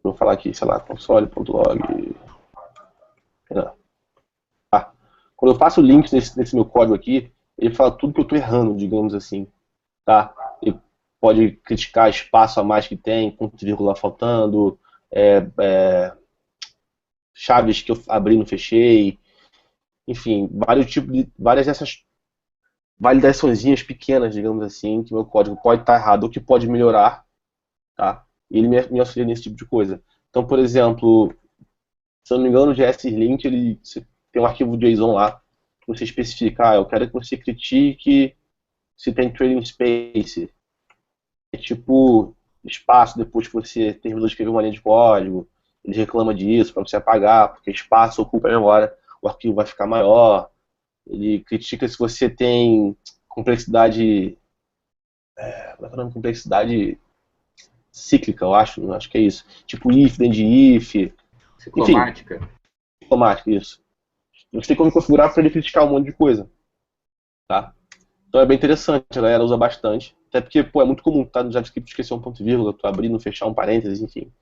vou falar aqui, sei lá, console.log, Renan. Quando eu faço links nesse meu código aqui, ele fala tudo que eu estou errando, digamos assim, tá? Ele pode criticar espaço a mais que tem, ponto e vírgula faltando, chaves que eu abri e não fechei, enfim, várias dessas validaçõezinhas pequenas, digamos assim, que meu código pode estar errado ou que pode melhorar, tá? E ele me auxilia nesse tipo de coisa. Então, por exemplo, se eu não me engano, o JS-Lint, você tem um arquivo JSON lá, que você especifica, eu quero que você critique se tem trading space, é tipo espaço depois que você terminou de escrever uma linha de código, ele reclama disso para você apagar, porque espaço ocupa a memória, o arquivo vai ficar maior. Ele critica se você tem complexidade, como é que é o nome? Complexidade cíclica, eu acho que é isso. Tipo if, dentro de if, enfim, Ciclomática. automático, isso. Você tem como configurar para ele criticar um monte de coisa, tá? Então é bem interessante, a galera usa bastante. Até porque, pô, é muito comum, tá, no JavaScript esquecer um ponto e vírgula, tu abrir, não fechar um parênteses, enfim.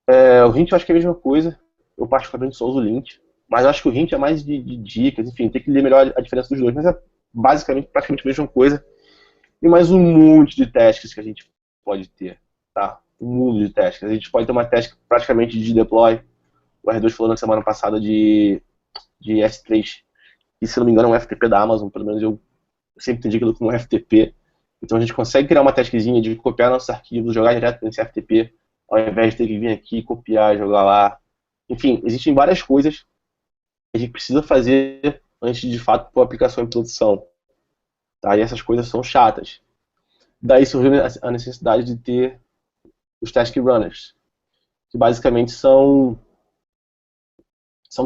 O Hint eu acho que é a mesma coisa. Eu particularmente só uso o Lint. Mas eu acho que o Hint é mais de dicas, enfim, tem que ler melhor a diferença dos dois. Mas é basicamente, praticamente a mesma coisa. E mais um monte de tasks que a gente pode ter, tá? Um mundo de tasks. A gente pode ter uma task praticamente de deploy. O R2 falou na semana passada de S3. E se não me engano é um FTP da Amazon, pelo menos eu sempre entendi aquilo como um FTP. Então a gente consegue criar uma taskzinha de copiar nossos arquivos, jogar direto nesse FTP, ao invés de ter que vir aqui, copiar, jogar lá. Enfim, existem várias coisas que a gente precisa fazer antes de fato pôr a aplicação em produção. Tá? E essas coisas são chatas. Daí surgiu a necessidade de ter os task runners, que basicamente são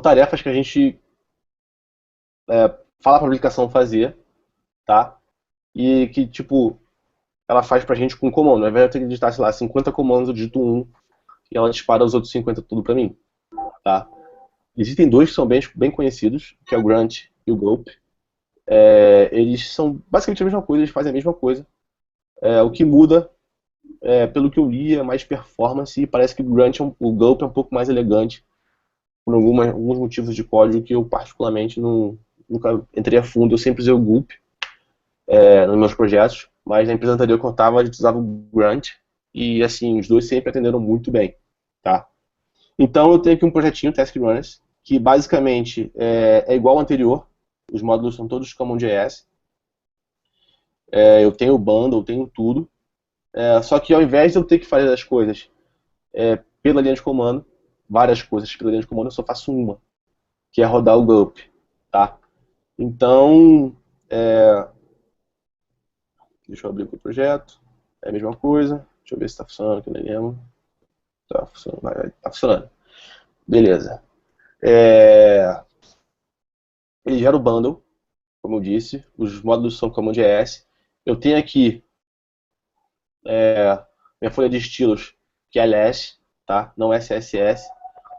tarefas que a gente fala para a aplicação fazer, tá? E que, tipo, ela faz pra gente com comando. Ao invés de eu ter que digitar, sei lá, 50 comandos, eu digito um e ela dispara os outros 50 tudo pra mim, tá? Existem dois que são bem conhecidos, que é o Grunt e o Gulp. Eles são basicamente a mesma coisa, eles fazem a mesma coisa. O que muda, pelo que eu li, é mais performance e parece que o Gulp é um pouco mais elegante por alguns motivos de código que eu particularmente nunca entrei a fundo. Eu sempre usei o Gulp nos meus projetos, mas na empresa anterior que eu estava, a gente usava o Grunt e assim, os dois sempre atenderam muito bem, tá? Então eu tenho aqui um projetinho, Task Runners, que basicamente é igual ao anterior, os módulos são todos CommonJS, eu tenho o bundle, eu tenho tudo, só que ao invés de eu ter que fazer as coisas pela linha de comando, várias coisas pela linha de comando, eu só faço uma, que é rodar o Gulp, tá? Então, deixa eu abrir aqui o projeto, é a mesma coisa, deixa eu ver se está funcionando aqui, não lembro. Tá funcionando, tá funcionando. Beleza. Ele gera o bundle, como eu disse, os módulos são CommonJS. Eu tenho aqui minha folha de estilos, que é LESS, tá? Não é CSS.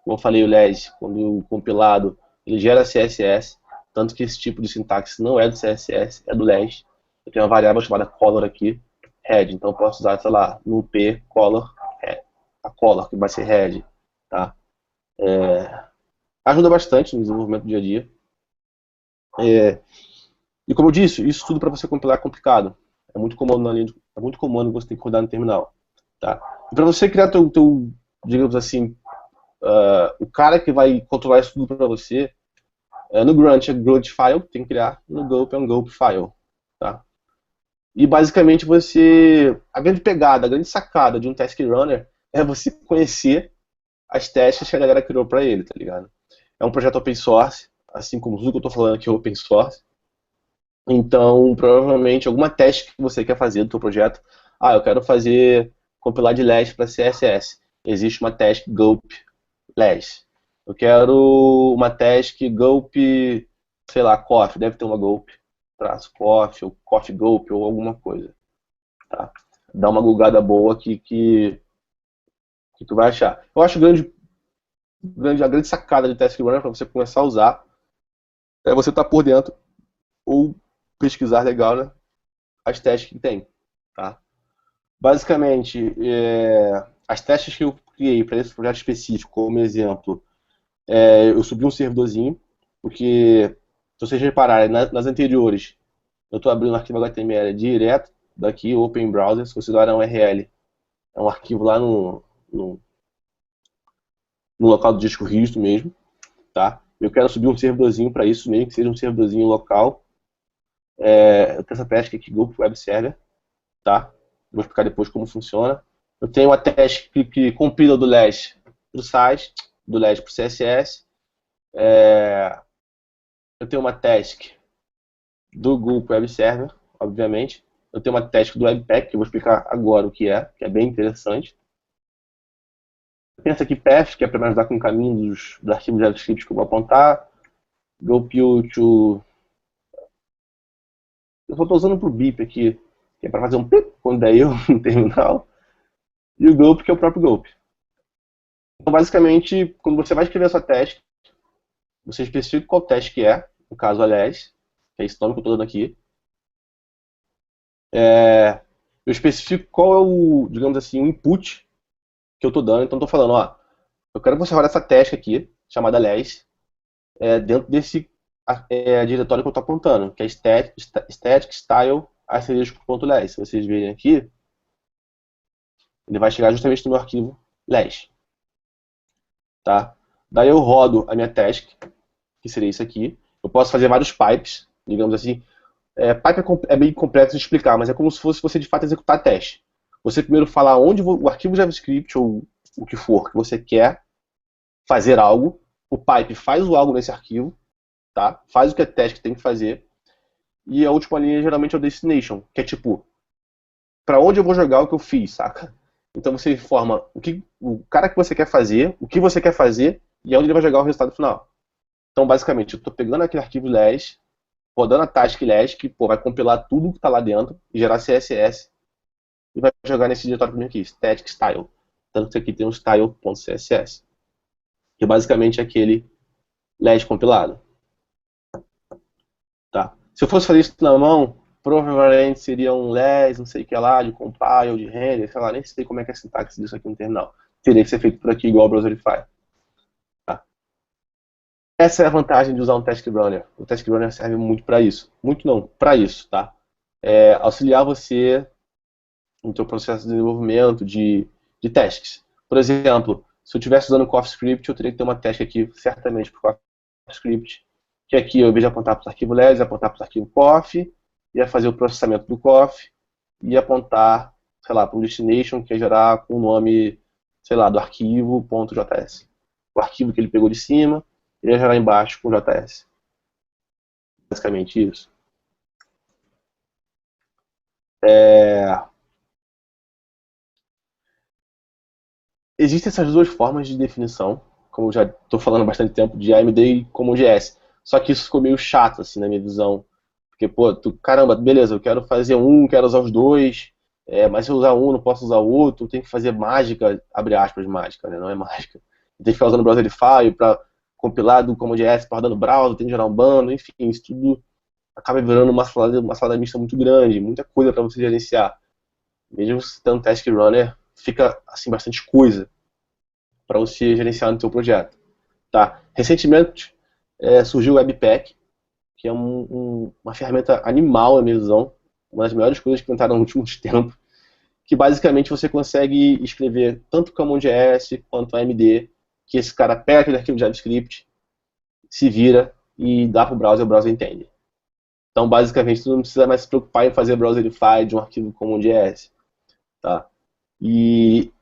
Como eu falei, o LESS, quando compilado, ele gera CSS, tanto que esse tipo de sintaxe não é do CSS, é do LESS. Eu tenho uma variável chamada color aqui, head, então eu posso usar, sei lá, no P, color, a color, que vai ser head, tá? Ajuda bastante no desenvolvimento do dia a dia. E como eu disse, isso tudo para você compilar é complicado. É muito comum você tem que rodar no terminal. Tá? E para você criar digamos assim, o cara que vai controlar isso tudo para você, no Grunt é Grunt File, tem que criar, no Gulp é um Gulp File. Tá? E basicamente a grande pegada, a grande sacada de um Task Runner é você conhecer as tasks que a galera criou para ele, tá ligado? É um projeto open source, assim como tudo que eu estou falando aqui é open source. Então, provavelmente, alguma task que você quer fazer do seu projeto, eu quero compilar de LESS para CSS. Existe uma task Gulp LESS. Eu quero uma task Gulp, sei lá, Coffee, deve ter uma Gulp, traço Coffee, ou Coffee Gulp, ou alguma coisa. Tá? Dá uma googada boa que tu vai achar. Eu acho a grande sacada de Task Runner para você começar a usar é você estar por dentro ou pesquisar legal, né, as tasks que tem. Tá? Basicamente, as tasks que eu criei para esse projeto específico, como exemplo, eu subi um servidorzinho, porque, se vocês repararem, nas anteriores, eu estou abrindo um arquivo HTML direto daqui, Open Browser, se vocês olharem um URL, é um arquivo lá no local do disco rígido mesmo, tá? Eu quero subir um servidorzinho para isso, mesmo que seja um servidorzinho local. Eu tenho essa task aqui, Gulp Web Server, tá? Vou explicar depois como funciona. Eu tenho uma task que compila do LES para o site, do LES para o CSS. Eu tenho uma task do Gulp Web Server, obviamente. Eu tenho uma task do Webpack, que eu vou explicar agora o que é bem interessante. Pensa aqui Path, que é para me ajudar com o caminho dos arquivos JavaScript que eu vou apontar. Gulp to... Eu só estou usando para o BIP aqui, que é para fazer um pip quando der erro no terminal. E o Gulp, que é o próprio Gulp. Então, basicamente, quando você vai escrever a sua task, você especifica qual task é, no caso, aliás, que é esse nome que eu estou dando aqui. Eu especifico qual é o, digamos assim, o input que eu estou dando. Então, estou falando, ó, eu quero que você rode essa task aqui, chamada aliás, dentro desse diretório que eu estou apontando, que é static style *.les. Se vocês verem aqui, ele vai chegar justamente no meu arquivo les. Tá? Daí eu rodo a minha task, que seria isso aqui. Eu posso fazer vários pipes, digamos assim. Pipe é meio complexo de explicar, mas é como se fosse você de fato executar teste. Você primeiro fala onde o arquivo JavaScript ou o que for que você quer fazer algo. O pipe faz o algo nesse arquivo, tá? Faz o que a task tem que fazer. E a última linha geralmente é o destination, que é tipo, para onde eu vou jogar o que eu fiz, saca? Então você informa o cara que você quer fazer, o que você quer fazer e onde ele vai jogar o resultado final. Então, basicamente, eu estou pegando aquele arquivo LES, rodando a task LES, que vai compilar tudo que está lá dentro, e gerar CSS, e vai jogar nesse diretório para mim aqui, static style. Tanto que aqui tem um style.css, que basicamente é aquele LES compilado. Tá? Se eu fosse fazer isso na mão, provavelmente seria um LES, não sei o que lá, de compile, de render, sei lá, nem sei como é que é a sintaxe disso aqui no terminal. Teria que ser feito por aqui igual o Browserify. Tá? Essa é a vantagem de usar um Task Runner. O Task Runner serve muito para isso. Muito não, para isso, tá? Auxiliar você no seu processo de desenvolvimento de tasks. Por exemplo, se eu estivesse usando o CoffeeScript, eu teria que ter uma task aqui, certamente, para o CoffeeScript, que aqui, ao invés de apontar para o arquivo LES, apontar para o arquivo Coffee, ia fazer o processamento do Coffee, e apontar, sei lá, para um destination, que ia gerar com o nome, sei lá, do arquivo .js. O arquivo que ele pegou de cima, ele ia gerar embaixo com JS. Basicamente isso. Existem essas duas formas de definição, como eu já estou falando há bastante tempo, de AMD e CommonJS. Só que isso ficou meio chato, assim, na minha visão. Porque, pô, caramba, beleza, eu quero fazer quero usar os dois, mas se eu usar um, não posso usar o outro, tem que fazer mágica, abre aspas, mágica, né? Não é mágica. Tem que ficar usando o Browserify para compilar do CommonJS, para rodar no browser, tem que gerar um bando, enfim, isso tudo acaba virando uma salada mista muito grande, muita coisa para você gerenciar. Mesmo se tendo Task Runner, fica assim, bastante coisa para você gerenciar no seu projeto. Tá? Recentemente surgiu o Webpack, que é uma ferramenta animal, na minha visão, uma das melhores coisas que inventaram nos últimos tempos, que basicamente você consegue escrever tanto CommonJS quanto AMD, que esse cara pega aquele arquivo de JavaScript, se vira e dá para o browser entende. Então, basicamente, tu não precisa mais se preocupar em fazer Browserify de um arquivo CommonJS. Tá? E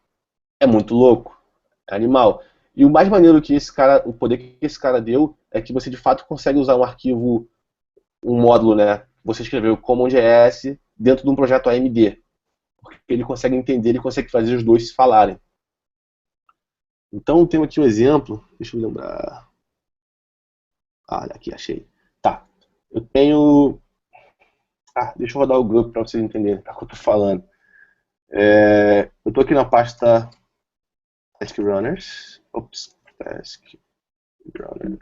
é muito louco, é animal. E o mais maneiro que o poder que esse cara deu, é que você de fato consegue usar um arquivo, um módulo, né? Você escreveu CommonJS dentro de um projeto AMD. Porque ele consegue entender, ele consegue fazer os dois se falarem. Então tem aqui um exemplo, deixa eu lembrar. Olha aqui, achei. Tá. Eu tenho. Deixa eu rodar o grupo para vocês entenderem o que eu estou falando. Eu estou aqui na pasta Task Runners. Ops, Task Runner.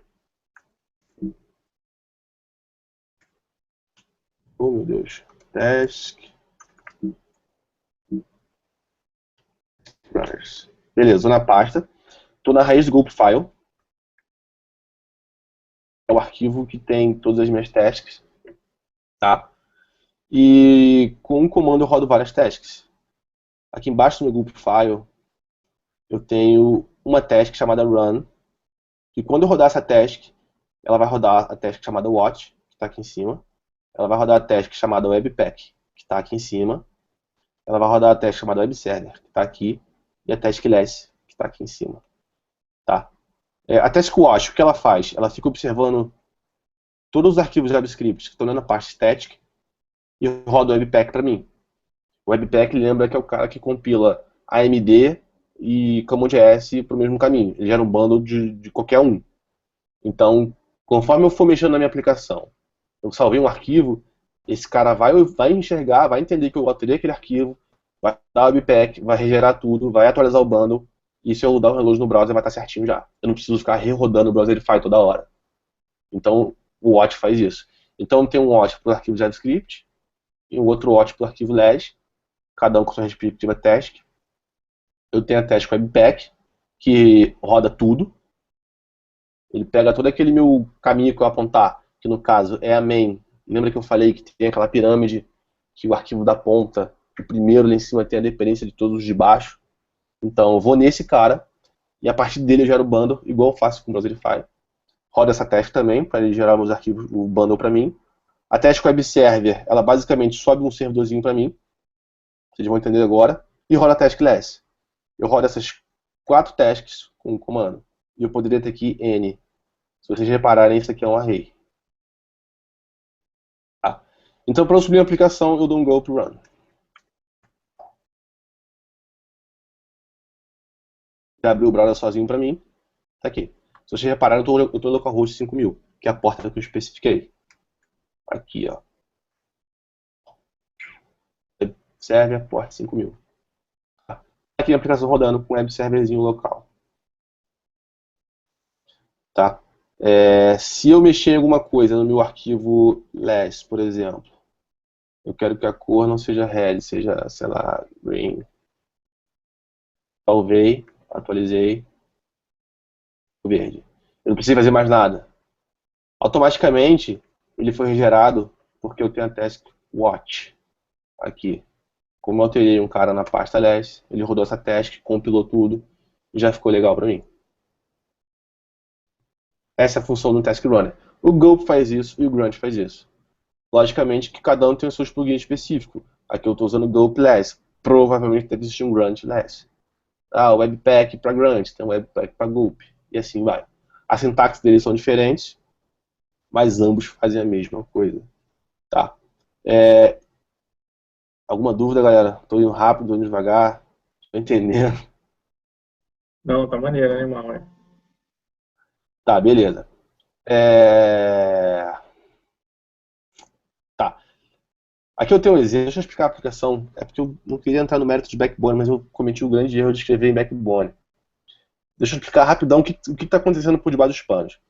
Oh, meu Deus. Task Runners. Beleza, estou na pasta. Estou na raiz do Gulp File. É o arquivo que tem todas as minhas tasks. Tá? E com um comando eu rodo várias tasks. Aqui embaixo no meu Gulp File, eu tenho uma task chamada Run. E quando eu rodar essa task, ela vai rodar a task chamada watch, que está aqui em cima. Ela vai rodar a task chamada webpack, que está aqui em cima. Ela vai rodar a task chamada webserver, que está aqui. E a task less, que está aqui em cima. Tá? A task watch, o que ela faz? Ela fica observando todos os arquivos JavaScript que estão na parte static e roda o webpack para mim. O webpack lembra que é o cara que compila AMD e CommonJS para o mesmo caminho. Ele gera um bundle de qualquer um. Então, conforme eu for mexendo na minha aplicação, eu salvei um arquivo, esse cara vai enxergar, vai entender que eu alterei aquele arquivo, vai dar o webpack, vai regerar tudo, vai atualizar o bundle, e se eu dar um reload no browser vai estar certinho já. Eu não preciso ficar rerodando o browserify toda hora. Então, o watch faz isso. Então, tem um watch para o arquivo JavaScript, e um outro watch para o arquivo LES, cada um com sua respectiva task. Eu tenho a task webpack, que roda tudo. Ele pega todo aquele meu caminho que eu apontar, que no caso é a main. Lembra que eu falei que tem aquela pirâmide, que o arquivo da ponta, o primeiro lá em cima tem a dependência de todos os de baixo. Então eu vou nesse cara, e a partir dele eu gero o bundle, igual eu faço com o Browserify. Roda essa task também, para ele gerar meus arquivos, o bundle para mim. A task web server, ela basicamente sobe um servidorzinho para mim. Vocês vão entender agora. E roda a task less. Eu rodo essas 4 tasks com um comando. E eu poderia ter aqui N. Se vocês repararem, isso aqui é um array. Tá. Então, para eu subir a aplicação, eu dou um go to run. Já abriu o browser sozinho para mim. Tá aqui. Se vocês repararem, eu estou no localhost 5000, que é a porta que eu especifiquei. Aqui, ó. Server, porta 5000. Tá. Aqui a aplicação rodando com um web serverzinho local. Tá? Se eu mexer em alguma coisa no meu arquivo less, por exemplo, eu quero que a cor não seja red, seja, sei lá, green. Salvei, atualizei, verde. Eu não preciso fazer mais nada. Automaticamente, ele foi gerado porque eu tenho a task watch aqui. Como eu alterei um cara na pasta less, ele rodou essa task, compilou tudo e já ficou legal para mim. Essa é a função do Task Runner. O Gulp faz isso e o Grunt faz isso. Logicamente que cada um tem os seus plugins específicos. Aqui eu estou usando o Gulp Less. Provavelmente deve existir um Grunt Less. O Webpack para Grunt, tem um Webpack para Gulp. E assim vai. As sintaxes deles são diferentes, mas ambos fazem a mesma coisa. Tá? Alguma dúvida, galera? Estou indo rápido, indo devagar. Estou entendendo. Não, tá maneiro, animal, né? Tá, beleza. Tá. Aqui eu tenho um exemplo, deixa eu explicar a aplicação. É porque eu não queria entrar no mérito de Backbone, mas eu cometi o grande erro de escrever em Backbone. Deixa eu explicar rapidão o que está acontecendo por debaixo dos panos.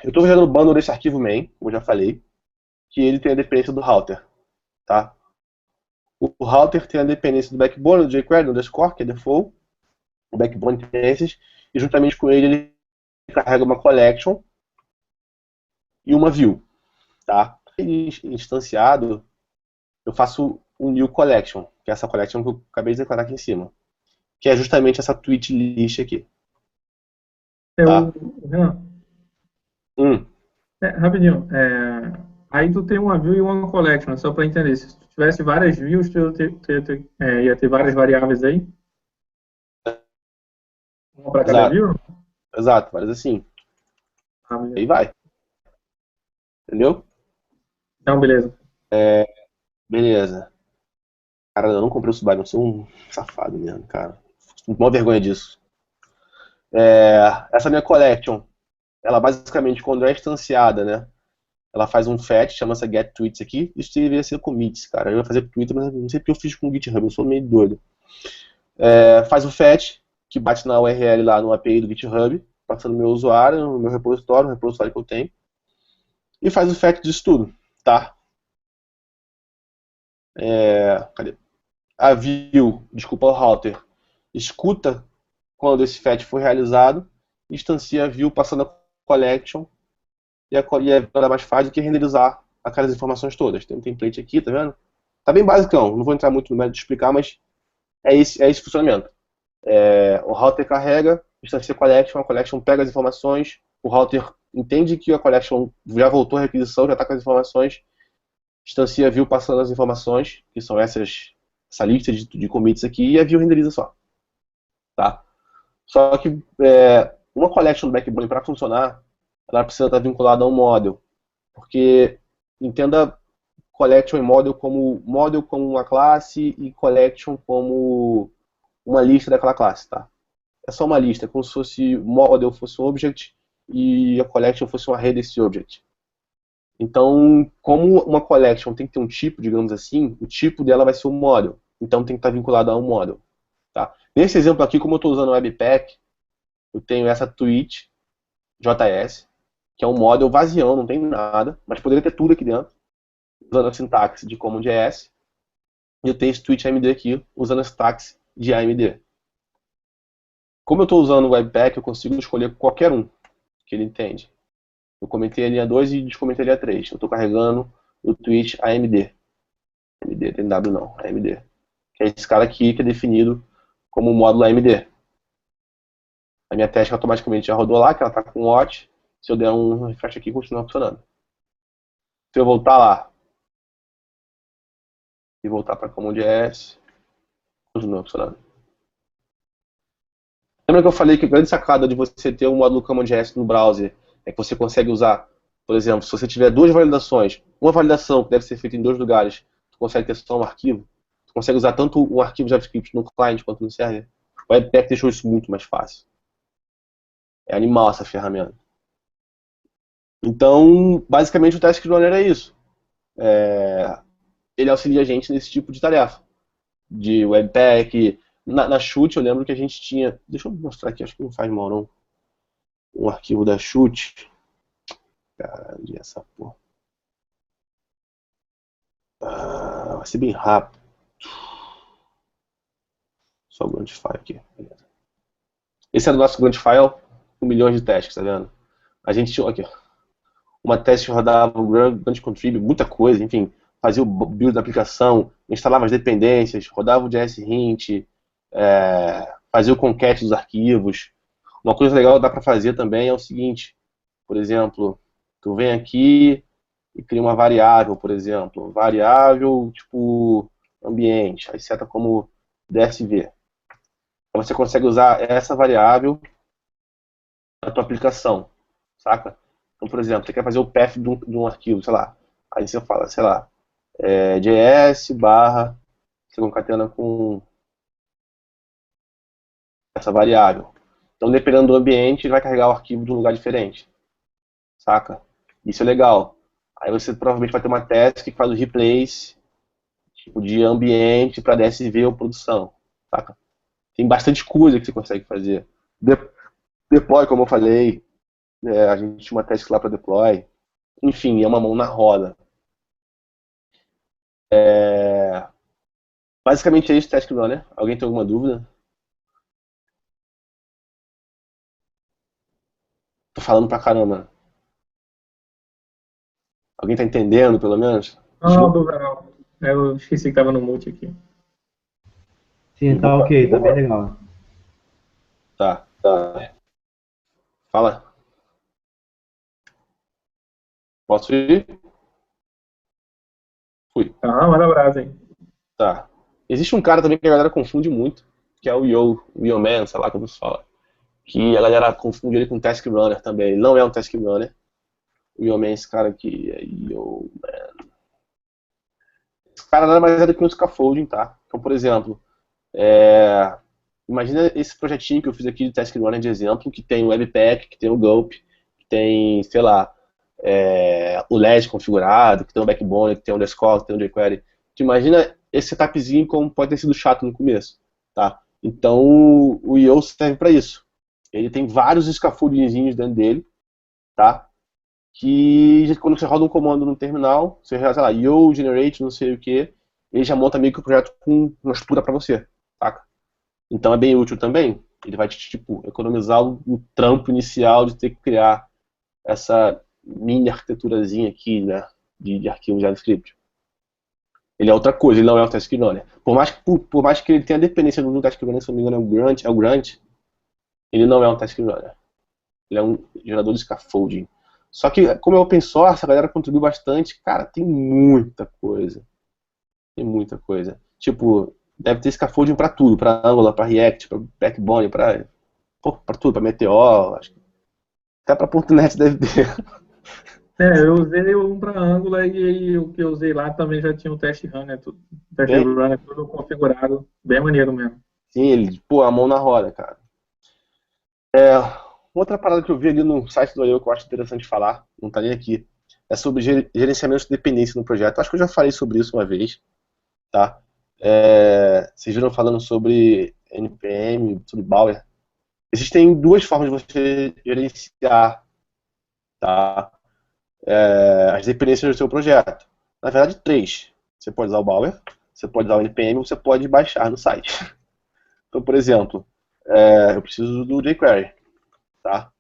Eu estou gerando o bundle desse arquivo main, como eu já falei, que ele tem a dependência do router. Tá? O router tem a dependência do Backbone, do jQuery, do underscore, que é default. O Backbone tem esses, e juntamente com ele carrega uma collection e uma view. Tá? Instanciado, eu faço um new collection, que é essa collection que eu acabei de declarar aqui em cima, que é justamente essa tweet list aqui. Tá? Renan, rapidinho, aí tu tem uma view e uma collection, só para entender, se tu tivesse várias views, tu ia ter várias variáveis aí? Uma para cada view? Exato, várias assim. Aí vai. Entendeu? Então, beleza. Beleza. Cara, eu não comprei o Sublime, eu sou um safado mesmo, cara. Tô com maior vergonha disso. Essa minha collection, ela basicamente, quando é instanciada, né? Ela faz um fetch, chama-se get tweets aqui. Isso deveria ser commits, cara. Eu ia fazer Twitter, mas não sei porque eu fiz com o GitHub, eu sou meio doido. Faz o fetch, que bate na URL lá no API do GitHub, passando no meu usuário, no meu repositório, no repositório que eu tenho. E faz o fetch disso tudo, tá? Cadê? A view, desculpa, o router, escuta quando esse fetch foi realizado, instancia a view passando a collection, e é mais fácil do que renderizar aquelas informações todas. Tem um template aqui, tá vendo? Tá bem basicão, não vou entrar muito no mérito de explicar, mas é esse funcionamento. O router carrega, instancia a collection pega as informações, o router entende que a collection já voltou à requisição, já está com as informações, instancia a view passando as informações, que são essa lista de commits aqui, e a view renderiza só. Tá? Só que uma collection do backbone para funcionar, ela precisa estar vinculada a um model. Porque entenda collection e model como uma classe e collection como uma lista daquela classe. Tá? É só uma lista, como se fosse model fosse um object e a collection fosse uma array desse object. Então, como uma collection tem que ter um tipo, digamos assim, o tipo dela vai ser um model. Então tem que estar vinculado a um model. Tá? Nesse exemplo aqui, como eu estou usando o Webpack, eu tenho essa tweet JS, que é um model vazião, não tem nada, mas poderia ter tudo aqui dentro, usando a sintaxe de CommonJS. E eu tenho esse tweet AMD aqui, usando a sintaxe de AMD. Como eu estou usando o Webpack, eu consigo escolher qualquer um que ele entende. Eu comentei a linha 2 e descomentei a linha 3. Eu estou carregando o tweet AMD. AMD, tem W não, AMD. Que é esse cara aqui que é definido como módulo AMD. A minha teste automaticamente já rodou lá, que ela está com watch. Se eu der um refresh aqui, continua funcionando. Se eu voltar lá e voltar para CommonJS, continua funcionando. Lembra que eu falei que a grande sacada de você ter um módulo CommonJS no browser é que você consegue usar, por exemplo, se você tiver duas validações, uma validação que deve ser feita em dois lugares, você consegue ter só um arquivo, você consegue usar tanto um arquivo JavaScript no client quanto no server. O Webpack deixou isso muito mais fácil. É animal essa ferramenta. Então, basicamente o Task Runner é isso. Ele auxilia a gente nesse tipo de tarefa. De Webpack. Na Chute eu lembro que a gente tinha... Deixa eu mostrar aqui, acho que não faz mal não. Um arquivo da Chute. Caralho, essa porra. Vai ser bem rápido. Só o Gruntify aqui. Beleza. Esse era o nosso Gruntify com milhões de testes, tá vendo? A gente tinha aqui, ó. Uma teste que rodava o Grunt Contrib, muita coisa, enfim, fazia o build da aplicação, instalava as dependências, rodava o JS Hint, fazia o concat dos arquivos. Uma coisa legal que dá para fazer também é o seguinte, por exemplo, tu vem aqui e cria uma variável, por exemplo, variável tipo ambiente, aí seta como DSV. Então você consegue usar essa variável na tua aplicação, saca? Então, por exemplo, você quer fazer o path de um arquivo, sei lá. Aí você fala, sei lá, JS barra, você concatena com essa variável. Então, dependendo do ambiente, ele vai carregar o arquivo de um lugar diferente. Saca? Isso é legal. Aí você provavelmente vai ter uma task que faz o replace tipo, de ambiente para DSV ou produção. Saca? Tem bastante coisa que você consegue fazer. Deploy, como eu falei, a gente tinha uma task lá para deploy. Enfim, é uma mão na roda. Basicamente é isso, Task Runner. Alguém tem alguma dúvida? Tô falando pra caramba. Alguém tá entendendo, pelo menos? Não, dúvida não. Eu esqueci que estava no mute aqui. Sim, tá ok, tá bem legal. Tá. Fala. Posso ir? Fui. Manda abraço aí. Tá. Existe um cara também que a galera confunde muito, que é o Yeoman, sei lá como se fala. Que a galera confunde ele com Task Runner também. Ele não é um Task Runner. O Yeoman, esse cara aqui é Yeoman. Esse cara nada mais é do que um scaffolding, tá? Então, por exemplo, imagina esse projetinho que eu fiz aqui de Task Runner de exemplo, que tem o Webpack, que tem o Gulp, que tem, sei lá, o LED configurado, que tem o Backbone, que tem o underscore, que tem o jQuery. Tu imagina esse setupzinho como pode ter sido chato no começo, tá? Então o IO serve para isso. Ele tem vários scaffoldingzinhos dentro dele, tá? Que quando você roda um comando no terminal, você sei lá, IO generate não sei o que, ele já monta meio que o projeto com uma estrutura para você, tá? Então é bem útil também. Ele vai te tipo economizar o trampo inicial de ter que criar essa mini arquiteturazinha aqui, né, de arquivo JavaScript. Ele é outra coisa, ele não é um Task Runner. Por mais que ele tenha dependência do Task Runner, se não me engano é o Grunt, ele não é um Task Runner. Ele é um gerador de scaffolding. Só que, como é open source, a galera contribui bastante. Cara, tem muita coisa. Tem muita coisa. Tipo, deve ter scaffolding pra tudo. Pra Angular, pra React, pra Backbone, pra tudo. Pra Meteor, acho que até pra .NET deve ter. Eu usei um para Angular e o que eu usei lá também já tinha o test runner, tudo, test Tem? runner tudo configurado, bem maneiro mesmo. Sim, ele, pô, a mão na roda, cara. Outra parada que eu vi ali no site do IO que eu acho interessante falar, não tá nem aqui, é sobre gerenciamento de dependência no projeto. Acho que eu já falei sobre isso uma vez, tá? Vocês viram falando sobre NPM, sobre Bower. Existem duas formas de você gerenciar, tá? As dependências do seu projeto. Na verdade, três. Você pode usar o Bower, você pode usar o NPM, ou você pode baixar no site. Então, por exemplo, eu preciso do jQuery, tá?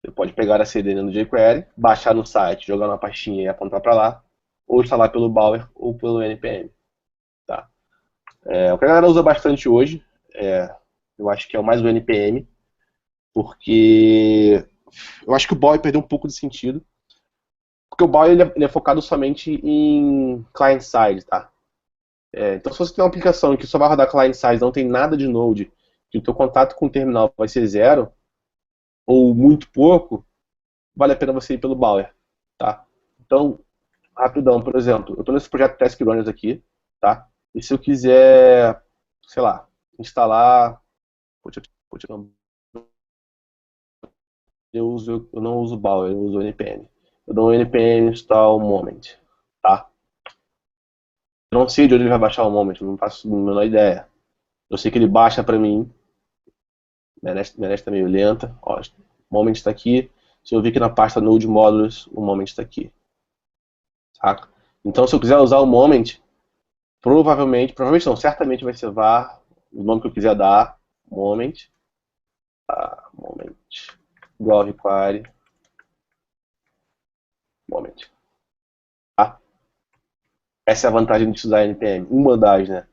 Você pode pegar a CDN no jQuery, baixar no site, jogar na pastinha e apontar para lá, ou instalar pelo Bower ou pelo NPM. Tá? O que a galera usa bastante hoje, eu acho que é o mais o NPM, porque eu acho que o Bower perdeu um pouco de sentido, porque o Bower ele é focado somente em client-side, tá? Então se você tem uma aplicação que só vai rodar client-side, não tem nada de Node, que o teu contato com o terminal vai ser zero, ou muito pouco, vale a pena você ir pelo Bower, tá? Então, rapidão, por exemplo, eu estou nesse projeto Task Runners aqui, tá? E se eu quiser, sei lá, instalar, eu não uso Bower, eu uso o NPM. Eu dou um npm install moment, tá? Eu não sei de onde ele vai baixar o moment, não faço a menor ideia. Eu sei que ele baixa para mim, minha NET tá meio lenta, ó, o moment está aqui. Se eu vir aqui na pasta Node Modules, o moment está aqui. Saca? Então, se eu quiser usar o moment, provavelmente não, certamente vai ser var, o nome que eu quiser dar, moment, moment, igual require, moment. Tá? Essa é a vantagem de usar NPM, uma das, né?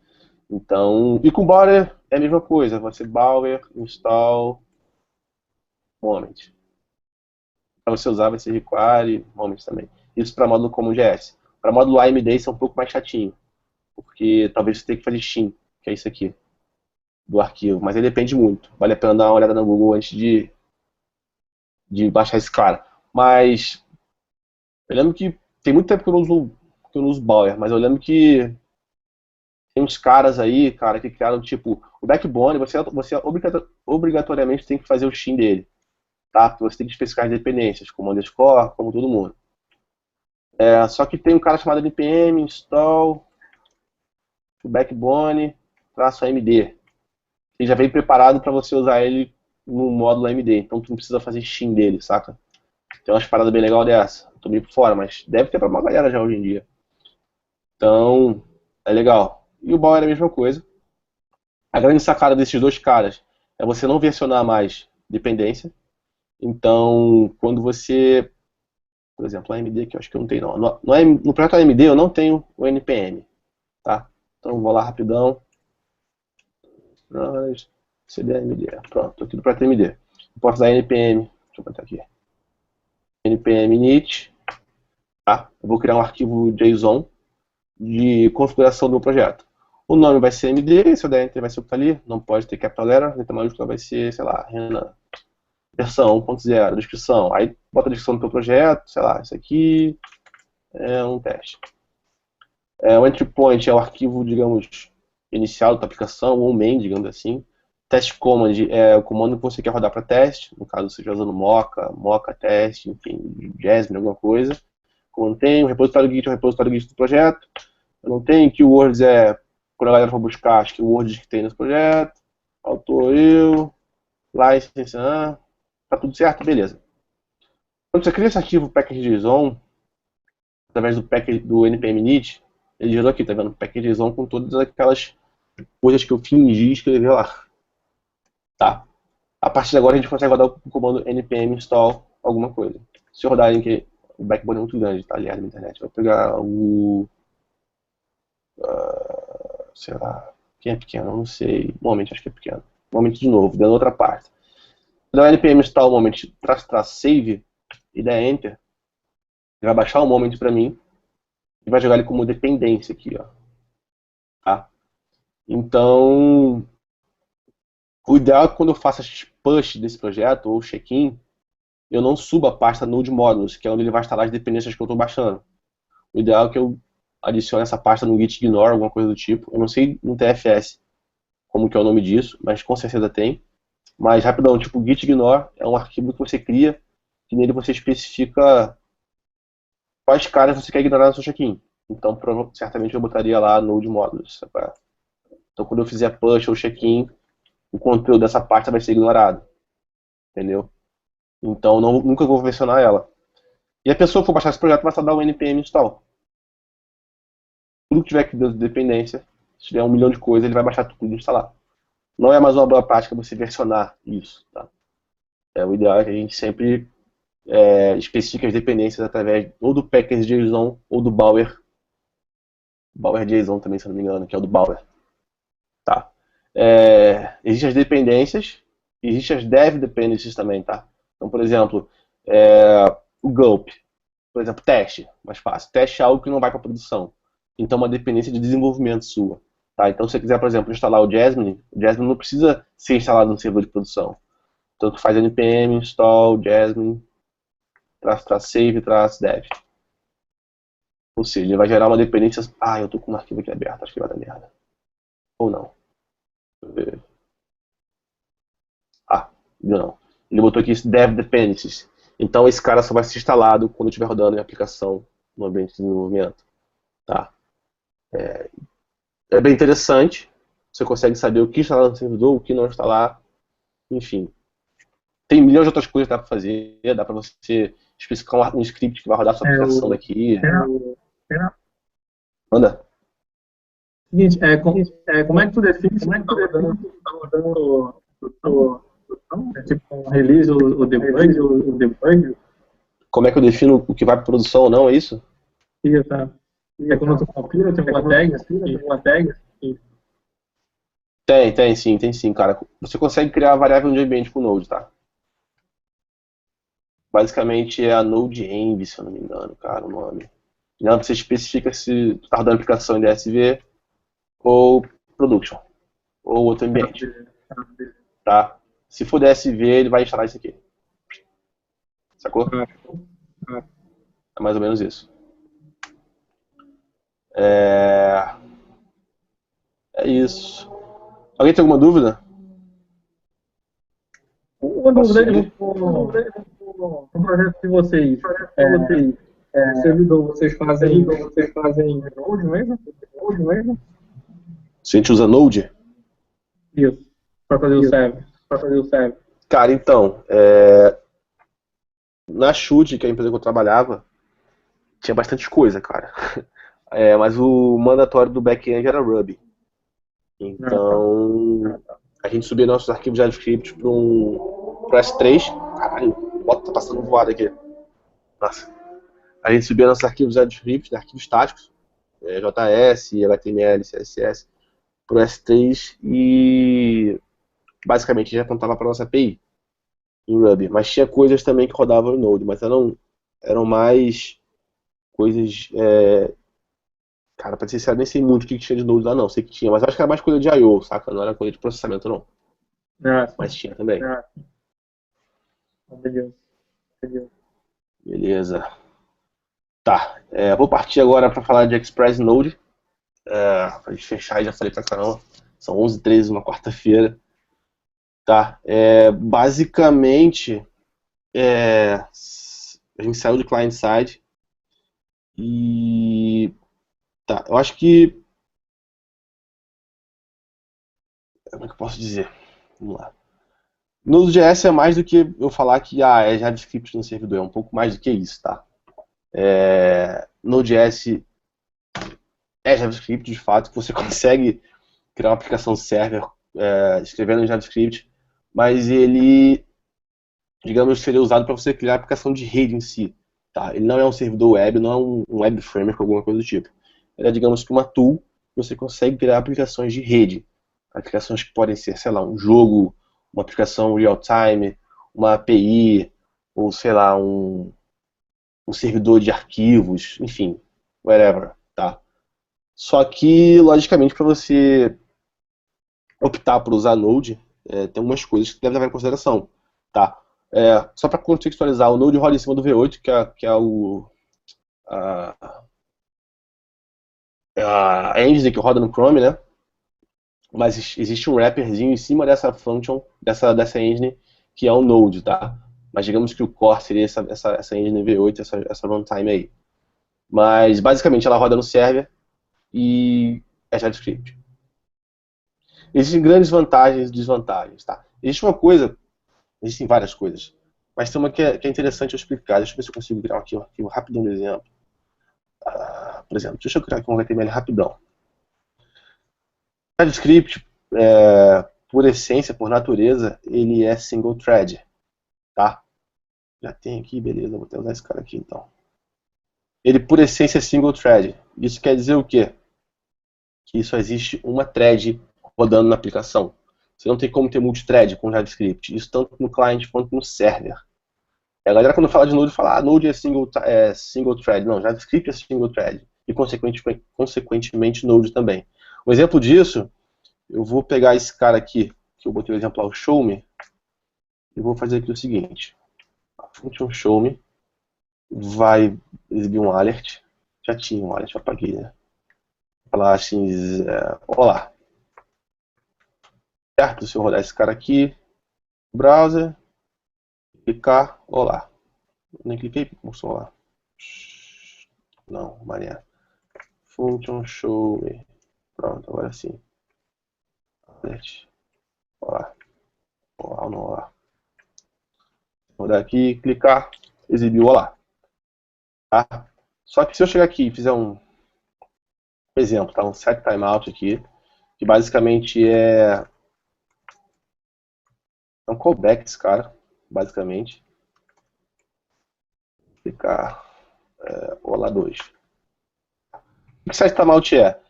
Então, e com Bower é a mesma coisa, você Bower, install, moment. Para você usar vai ser require, moment também. Isso para módulo como JS. Para módulo AMD isso é um pouco mais chatinho, porque talvez você tenha que fazer shim, que é isso aqui, do arquivo, mas ele depende muito. Vale a pena dar uma olhada no Google antes de baixar esse cara. Mas eu lembro que tem muito tempo que eu não uso Bower, mas eu lembro que tem uns caras aí, cara, que criaram tipo o Backbone, você obrigatoriamente tem que fazer o shim dele, tá? Você tem que especificar as dependências, como underscore, como todo mundo. Só que tem um cara chamado npm install backbone -amd. Ele já vem preparado para você usar ele no módulo AMD, então tu não precisa fazer shim dele, saca? Tem umas paradas bem legais dessa. Eu tô meio por fora, mas deve ter pra uma galera já hoje em dia. Então, é legal. E o Bower é a mesma coisa. A grande sacada desses dois caras é você não versionar mais dependência. Então, quando você, por exemplo, a AMD, que eu acho que eu não tenho não. No projeto AMD eu não tenho o NPM, tá? Então vou lá rapidão. CD AMD. Pronto, tô aqui no projeto AMD. Eu posso usar NPM, deixa eu botar aqui. NPM init, tá? Eu vou criar um arquivo JSON de configuração do meu projeto. O nome vai ser MD, se eu der Enter vai ser o que está ali, não pode ter capital letter, letra maiúscula vai ser, sei lá, Renan. Versão 1.0, descrição. Aí bota a descrição do teu projeto, sei lá, isso aqui é um teste. O entry point é o arquivo, digamos, inicial da tua aplicação, ou main, digamos assim. Test command é o comando que você quer rodar para teste, no caso você estiver usando Mocha teste, enfim, Jasmine, alguma coisa. Contém o repositório Git é o repositório Git do projeto. Eu não tenho keywords, quando a galera for buscar as keywords que tem nesse projeto. Autor eu, license, tá tudo certo, beleza. Quando você cria esse arquivo package.json, através do package do npm init, ele gerou aqui, tá vendo? Package.json com todas aquelas coisas que eu fingi escrever lá. Tá? A partir de agora a gente consegue rodar o comando npm install alguma coisa. Se eu rodar em que o backbone é muito grande, tá? Aliás, na internet. Vai pegar o... sei lá, quem é pequeno? Eu não sei. Moment, acho que é pequeno. Moment de novo, dando outra parte. Vou dar npm install moment --save. e der Enter, ele vai baixar o Moment para mim e vai jogar ele como dependência aqui, ó. Tá? Então, o ideal é que quando eu faço as push desse projeto, ou check-in, eu não suba a pasta Node Modules, que é onde ele vai instalar as dependências que eu estou baixando. O ideal é que eu adicione essa pasta no git ignore, alguma coisa do tipo. Eu não sei no TFS como que é o nome disso, mas com certeza tem. Mas rapidão, tipo, git ignore é um arquivo que você cria e nele você especifica quais caras você quer ignorar no seu check-in. Então, certamente eu botaria lá Node Modules. Então, quando eu fizer push ou check-in, o conteúdo dessa pasta vai ser ignorado. Entendeu? Então, nunca vou mencionar ela. E a pessoa que for baixar esse projeto vai só dar o npm install. Tudo que tiver aqui dentro de dependência, se tiver 1 milhão de coisas, ele vai baixar tudo e instalar. Não é mais uma boa prática você versionar isso. Tá? O ideal é que a gente sempre especifique as dependências através ou do package.json ou do Bower. Bower.json também, se não me engano, que é o do Bower. Tá? Existem as dependências, existem as dev dependencies também, tá? Então, por exemplo, o gulp, por exemplo, teste, mais fácil. Teste é algo que não vai para produção. Então, é uma dependência de desenvolvimento sua. Tá? Então, se você quiser, por exemplo, instalar o Jasmine não precisa ser instalado no servidor de produção. Então, tu faz npm install jasmine -save -dev. Ou seja, ele vai gerar uma dependência. Ah, eu tô com um arquivo aqui aberto, acho que vai dar merda. Ou não. Deixa eu ver. Ah, não. Ele botou aqui dev dependencies. Então esse cara só vai ser instalado quando estiver rodando em aplicação no ambiente de desenvolvimento. Tá? É bem interessante. Você consegue saber o que instalar no servidor, o que não instalar. Enfim. Tem milhões de outras coisas que dá para fazer. Dá para você especificar um script que vai rodar sua aplicação daqui. Manda. Seguinte, como é que tu define se tá rodando tipo um release ou debug? Como é que eu defino o que vai para produção ou não, é isso? Isso, tá. Quando tu compila, tem uma tag. Tem sim, cara. Você consegue criar variável de ambiente com o Node, tá? Basicamente é a Node Env, se eu não me engano, cara, o nome. Não, você especifica se tu tá rodando aplicação em DSV ou Production, ou outro ambiente. Tá? Se for DSV, ele vai instalar isso aqui. Sacou? É mais ou menos isso. É isso. Alguém tem alguma dúvida? Uma dúvida no projeto de vocês. Servidor, vocês fazem Node mesmo? Se a gente usa Node? Isso. Para fazer o server. Cara, então, na Chute, que é a empresa que eu trabalhava, tinha bastante coisa, cara. Mas o mandatório do back-end era Ruby. Então, a gente subia nossos arquivos JavaScript para pro S3. Caralho, o moto tá passando voado aqui. Nossa. A gente subia nossos arquivos JavaScript, arquivos estáticos, JS, HTML, CSS, pro S3 e basicamente já apontava para nossa API em Ruby. Mas tinha coisas também que rodavam em Node, mas eram mais coisas. Cara, pra ser sincero, nem sei muito o que tinha de Node lá, não. Sei que tinha, mas acho que era mais coisa de I/O, saca? Não era coisa de processamento, não. Mas tinha também. Beleza. Tá, vou partir agora para falar de Express Node. Pra gente fechar, já falei pra caramba. São 11h13, uma quarta-feira. Tá, basicamente, a gente saiu do client-side e... Tá, eu acho que... Como é que eu posso dizer? Vamos lá. Node.js é mais do que eu falar que é JavaScript no servidor, é um pouco mais do que isso, tá? Node.js é JavaScript, de fato, que você consegue criar uma aplicação server escrevendo em JavaScript, mas ele, digamos, seria usado para você criar a aplicação de rede em si. Tá? Ele não é um servidor web, não é um web framework, alguma coisa do tipo. Ele é, digamos que uma tool que você consegue criar aplicações de rede. Aplicações que podem ser, sei lá, um jogo, uma aplicação real-time, uma API, ou sei lá, um servidor de arquivos, enfim, whatever, tá? Só que, logicamente, para você optar por usar Node, tem algumas coisas que deve levar em consideração, tá? Só para contextualizar, o Node roda em cima do V8, que é a engine que roda no Chrome, né? Mas existe um wrapperzinho em cima dessa function, dessa engine, que é o Node, tá? Mas digamos que o core seria essa engine V8, essa runtime aí. Mas basicamente ela roda no server e é JavaScript. Existem grandes vantagens e desvantagens, tá? Existem várias coisas, mas tem uma que é interessante eu explicar. Deixa eu ver se eu consigo criar aqui um arquivo rapidão de exemplo. Por exemplo, deixa eu criar aqui um HTML rapidão. JavaScript, por essência, por natureza, ele é single thread, tá? Já tem aqui, beleza, vou até usar esse cara aqui então. Ele, por essência, é single thread. Isso quer dizer o quê? Que só existe uma thread rodando na aplicação. Você não tem como ter multithread com JavaScript. Isso tanto no client quanto no server. A galera, quando fala de Node, fala Node é single thread. Não, JavaScript é single thread. E, consequentemente, Node também. Um exemplo disso, eu vou pegar esse cara aqui, que eu botei o exemplo lá, o showMe, e vou fazer aqui o seguinte. A function showMe vai exibir um alert. Já tinha um alert, eu apaguei, né? Falar assim, olá. Certo? Se eu rodar esse cara aqui, browser, clicar, olá. Nem cliquei porque mostrou lá. Não, Maria. Function show. Pronto, agora sim. Olá. Olá ou não olá. Vou rodar aqui, clicar, exibiu olá. Tá? Só que se eu chegar aqui e fizer um exemplo, tá? Um set timeout aqui, que basicamente é um callback esse cara, basicamente. Clicar olá 2. O que set timeout é?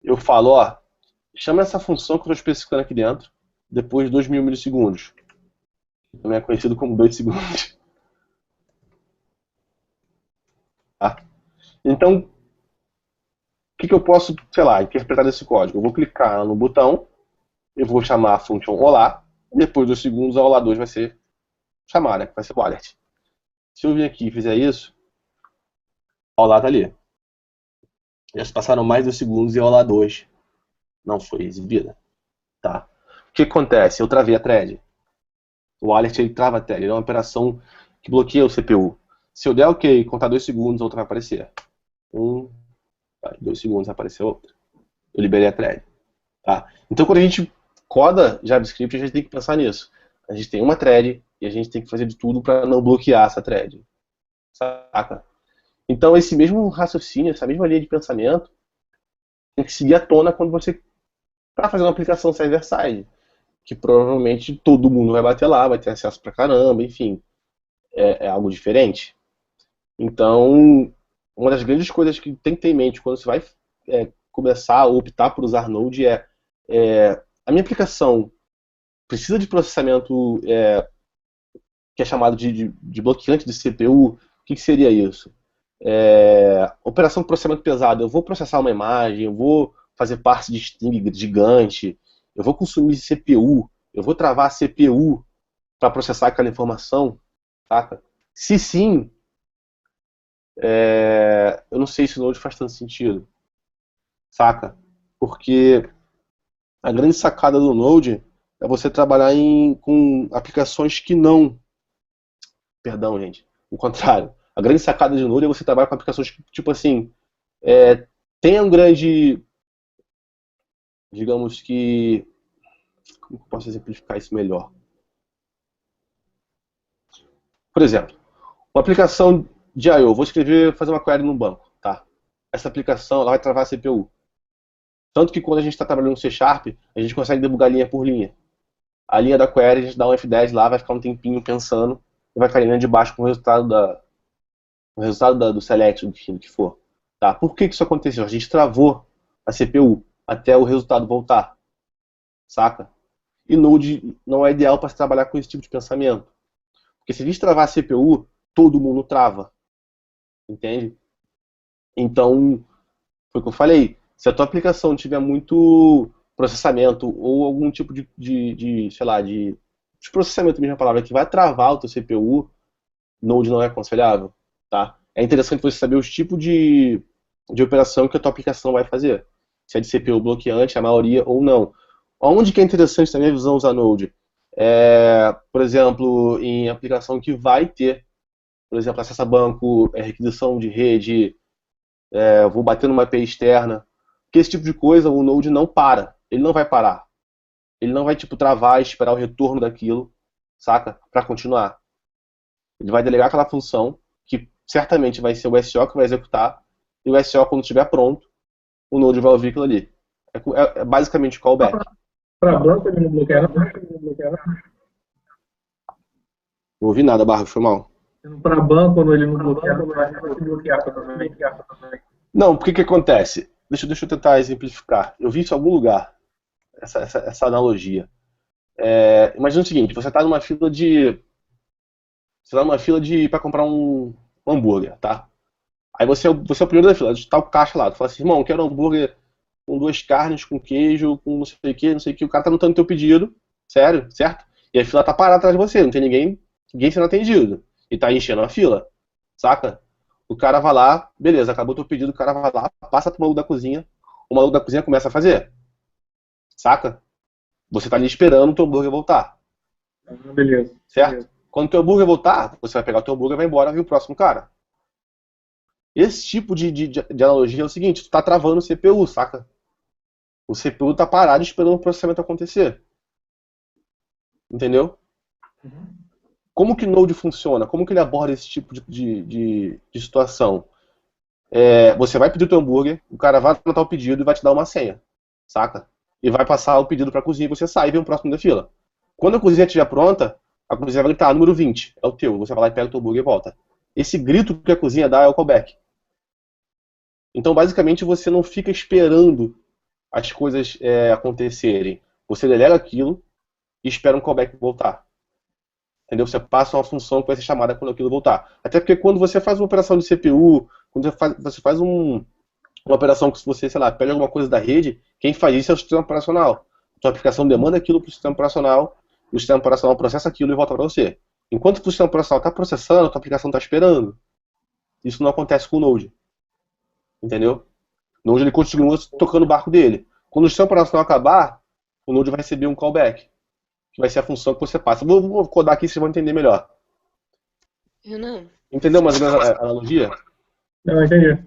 Eu falo, ó, chama essa função que eu estou especificando aqui dentro, depois de 2000 milissegundos. Também é conhecido como 2 segundos. Tá? Então, o que eu posso, sei lá, interpretar desse código? Eu vou clicar no botão, eu vou chamar a função olá, e depois de 2 segundos a olá 2 vai ser chamada, né? Vai ser o alert. Se eu vir aqui e fizer isso, a olá está ali. Já se passaram mais 2 segundos e a olá 2 não foi exibida. Tá? O que acontece? Eu travei a thread. O alert ele trava a thread, ele é uma operação que bloqueia o CPU. Se eu der OK, contar 2 segundos, outra vai aparecer. 2 segundos vai aparecer outra. Eu liberei a thread. Tá? Então quando a gente coda JavaScript, a gente tem que pensar nisso. A gente tem uma thread e a gente tem que fazer de tudo para não bloquear essa thread. Saca? Então esse mesmo raciocínio, essa mesma linha de pensamento, tem que seguir à tona quando você está fazendo uma aplicação server-side. Que provavelmente todo mundo vai bater lá, vai ter acesso pra caramba, enfim. É algo diferente. Então, uma das grandes coisas que tem que ter em mente quando você vai começar a optar por usar Node a minha aplicação precisa de processamento que é chamado de bloqueante de CPU. O que seria isso? Operação de processamento pesado. Eu vou processar uma imagem, eu vou fazer parse de string gigante, eu vou consumir CPU, eu vou travar a CPU para processar aquela informação, saca? Se sim, eu não sei se o Node faz tanto sentido, saca? Porque a grande sacada do Node é você trabalhar com aplicações que não... Perdão, gente. O contrário. A grande sacada de Node é você trabalhar com aplicações que, tipo assim, tem um grande... Digamos que... Como eu posso exemplificar isso melhor? Por exemplo, uma aplicação de I/O. Vou fazer uma query no banco, tá? Essa aplicação ela vai travar a CPU. Tanto que quando a gente está trabalhando no C#, a gente consegue debugar linha por linha. A linha da query, a gente dá um F10 lá, vai ficar um tempinho pensando, e vai ficar a linha de baixo com o resultado do select, do que for. Tá? Por que isso aconteceu? A gente travou a CPU até o resultado voltar. Saca? E Node não é ideal para se trabalhar com esse tipo de pensamento. Porque se a gente travar a CPU, todo mundo trava. entende? Então, foi o que eu falei. Se a tua aplicação tiver muito processamento ou algum tipo sei lá, de processamento, mesma palavra, que vai travar o teu CPU, Node não é aconselhável, tá? É interessante você saber os tipos de operação que a tua aplicação vai fazer. Se é de CPU bloqueante, a maioria ou não. Onde que é interessante também a visão usar Node? Por exemplo, em aplicação que vai ter, por exemplo, acesso a banco, requisição de rede, eu vou bater numa API externa. Porque esse tipo de coisa o Node não para. Ele não vai parar. Ele não vai tipo travar e esperar o retorno daquilo, saca? Para continuar. Ele vai delegar aquela função, que certamente vai ser o SO que vai executar, e o SO, quando estiver pronto, o Node vai ouvir aquilo ali. É basicamente callback. Para banco ele não bloqueia, não. Não ouvi nada, Barros, foi mal. Para banco, quando ele não bloqueia, não vai se bloquear também. Não, porque que acontece? Deixa eu tentar exemplificar. Eu vi isso em algum lugar, essa analogia. Imagina o seguinte, você está numa fila para comprar um hambúrguer, tá? Aí você é o primeiro da fila, tá o caixa lá, tu fala assim, irmão, quero um hambúrguer com 2 carnes, com queijo, com não sei o que, o cara tá anotando teu pedido, sério, certo? E a fila tá parada atrás de você, não tem ninguém sendo atendido. E tá enchendo a fila, saca? O cara vai lá, beleza, acabou teu pedido, o cara vai lá, passa pro maluco da cozinha, o maluco da cozinha começa a fazer, saca? Você tá ali esperando o teu hambúrguer voltar. Beleza. Certo? Beleza. Quando o teu hambúrguer voltar, você vai pegar o teu hambúrguer, vai embora, e o próximo cara. Esse tipo de analogia é o seguinte, tu tá travando o CPU, saca? O CPU tá parado esperando o processamento acontecer. Entendeu? Como que Node funciona? Como que ele aborda esse tipo de situação? Você vai pedir o teu hambúrguer, o cara vai anotar o pedido e vai te dar uma senha, saca? E vai passar o pedido pra cozinha e você sai e vem o próximo da fila. Quando a cozinha estiver pronta, a cozinha vai gritar, número 20, é o teu. Você vai lá e pega o teu hambúrguer e volta. Esse grito que a cozinha dá é o callback. Então, basicamente, você não fica esperando as coisas acontecerem. Você delega aquilo e espera um callback voltar. Entendeu? Você passa uma função que vai ser chamada quando aquilo voltar. Até porque quando você faz uma operação de CPU, quando você faz uma operação que você, sei lá, pega alguma coisa da rede, quem faz isso é o sistema operacional. A sua aplicação demanda aquilo para o sistema operacional, o sistema operacional processa aquilo e volta para você. Enquanto o sistema operacional está processando, a sua aplicação está esperando. Isso não acontece com o Node. Entendeu? O Node ele continua tocando o barco dele. Quando o sistema operacional acabar, o Node vai receber um callback, que vai ser a função que você passa. Vou codar aqui, vocês vão entender melhor. Renan. Entendeu mais ou menos a analogia? Não, entendi.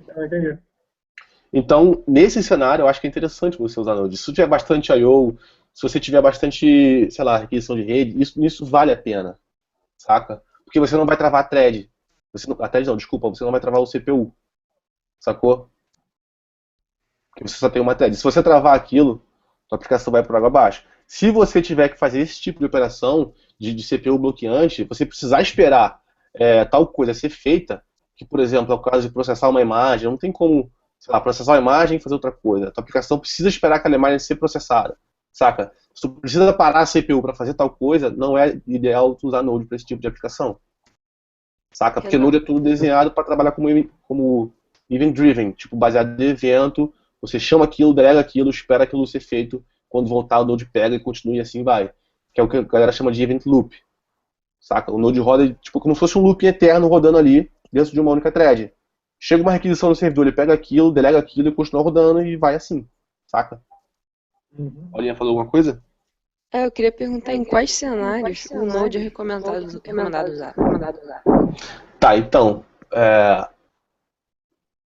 Então, nesse cenário, eu acho que é interessante você usar Node. Se você tiver bastante I/O, se você tiver bastante, sei lá, requisição de rede, isso vale a pena, saca? Porque você não vai travar a thread. Você não vai travar o CPU, sacou? Porque você só tem uma thread. Se você travar aquilo, sua aplicação vai por água abaixo. Se você tiver que fazer esse tipo de operação de CPU bloqueante, você precisar esperar tal coisa ser feita, que, por exemplo, é o caso de processar uma imagem, não tem como, sei lá, processar uma imagem e fazer outra coisa. A tua aplicação precisa esperar aquela imagem ser processada, saca? Se tu precisa parar a CPU para fazer tal coisa, não é ideal tu usar Node para esse tipo de aplicação, saca? Porque Node é tudo desenhado para trabalhar como event-driven, tipo, baseado em evento, você chama aquilo, delega aquilo, espera aquilo ser feito, quando voltar o Node pega e continua e assim vai. Que é o que a galera chama de event loop, saca? O Node roda tipo como se fosse um loop eterno rodando ali, dentro de uma única thread. Chega uma requisição no servidor, ele pega aquilo, delega aquilo e continua rodando e vai assim, saca? Olha, falou alguma coisa? Eu queria perguntar em quais cenários o Node é recomendado usar. Tá, então,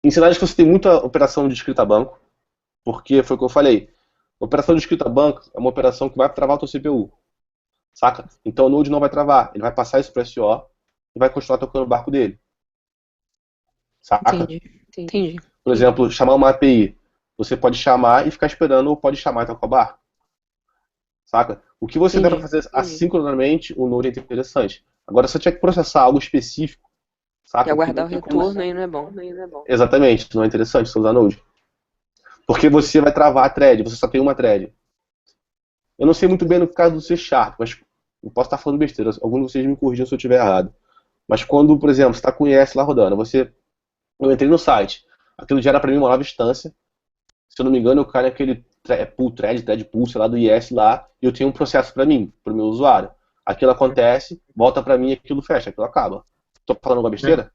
em cenários que você tem muita operação de escrita a banco, porque foi o que eu falei, operação de escrita a banco é uma operação que vai travar o teu CPU, saca? Então o Node não vai travar, ele vai passar isso para SO e vai continuar tocando o barco dele, saca? Entendi. Por exemplo, chamar uma API, você pode chamar e ficar esperando ou pode chamar e tocar o barco, saca? O que você deve fazer assincronamente, o Node é interessante. Agora, se você tiver que processar algo específico, saca? E aguardar o retorno aí não é bom. Exatamente, não é interessante você usar Node. Porque você vai travar a thread, você só tem uma thread. Eu não sei muito bem no caso do C#, mas eu posso estar falando besteira, alguns de vocês me corrigam se eu estiver errado. Mas quando, por exemplo, você está com o IS lá rodando, você Eu entrei no site, aquilo gera para mim uma nova instância. Se eu não me engano, eu caio naquele pull thread pool, sei lá, do IS lá, e eu tenho um processo para mim, para o meu usuário. Aquilo acontece, volta para mim, aquilo fecha, aquilo acaba. Tô falando alguma besteira?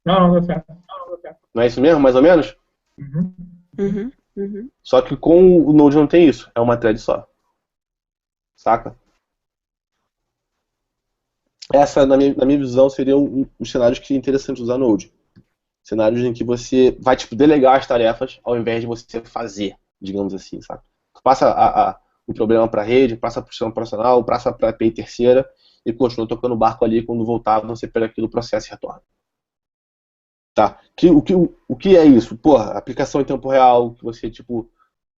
Não, não, deu certo. Não é isso mesmo, mais ou menos? Uhum. Uhum. Só que com o Node não tem isso, é uma thread só. Saca? Essa, na minha visão, seriam os cenários que seria interessante usar Node. Cenários em que você vai tipo, delegar as tarefas ao invés de você fazer, digamos assim, sabe? Passa o problema para a rede, passa para o sistema operacional, passa para a API terceira e continua tocando o barco ali. Quando voltar, você pega aquilo, processa e retorna. Tá? O que é isso? Porra, aplicação em tempo real, que você tipo,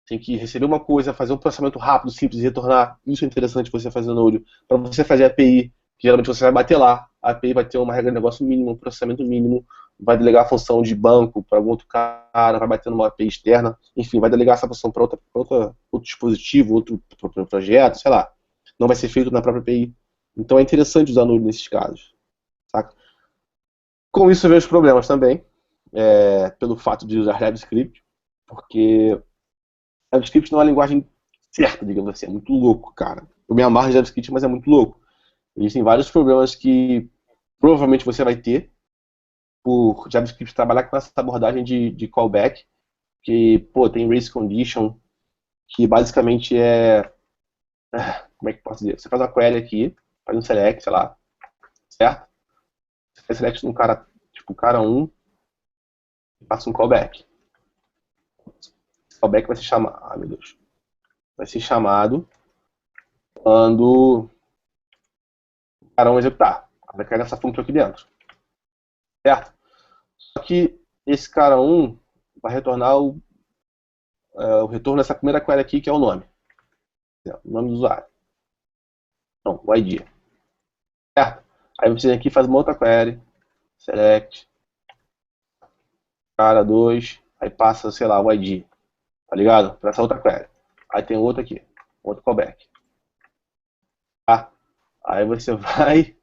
tem que receber uma coisa, fazer um processamento rápido, simples e retornar. Isso é interessante você fazer no Node. Para você fazer API, que geralmente você vai bater lá, a API vai ter uma regra de negócio mínimo, um processamento mínimo, vai delegar a função de banco para algum outro cara, vai bater numa API externa, enfim, vai delegar essa função para outro dispositivo, outro projeto, sei lá. Não vai ser feito na própria API. Então é interessante usar Node nesses casos. Saca? Com isso eu vejo problemas também, pelo fato de usar JavaScript, porque JavaScript não é uma linguagem certa, digamos assim, é muito louco, cara. Eu me amarro em JavaScript, mas é muito louco. Existem vários problemas que provavelmente você vai ter por JavaScript trabalhar com essa abordagem de callback, que, pô, tem race condition, que basicamente como é que eu posso dizer? Você faz uma query aqui, faz um select, sei lá, certo? Você faz select no cara, tipo, cara 1, e passa um callback. Esse callback vai ser chamado, meu Deus, vai ser chamado quando o cara 1 executar. Vai cair nessa função aqui dentro, certo? Só que esse cara 1 vai retornar o retorno dessa primeira query aqui, que é o nome. O nome do usuário. Não, o ID. Certo? Aí você vem aqui e faz uma outra query. Select. Cara 2. Aí passa, sei lá, o ID. Tá ligado? Para essa outra query. Aí tem outro aqui. Outro callback. Tá? Aí você vai,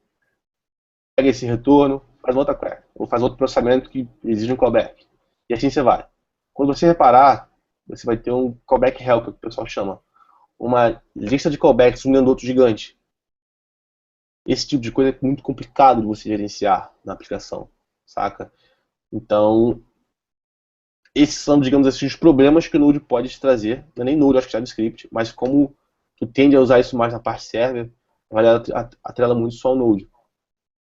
pega esse retorno, faz uma outra query. Ou faz outro processamento que exige um callback. E assim você vai. Quando você reparar, você vai ter um callback helper, que o pessoal chama. Uma lista de callbacks, um dentro do outro gigante. Esse tipo de coisa é muito complicado de você gerenciar na aplicação, saca? Então, esses são, digamos assim, os problemas que o Node pode te trazer. Não é nem Node, acho que é JavaScript, mas como tu tende a usar isso mais na parte server, vai atrela muito só ao Node.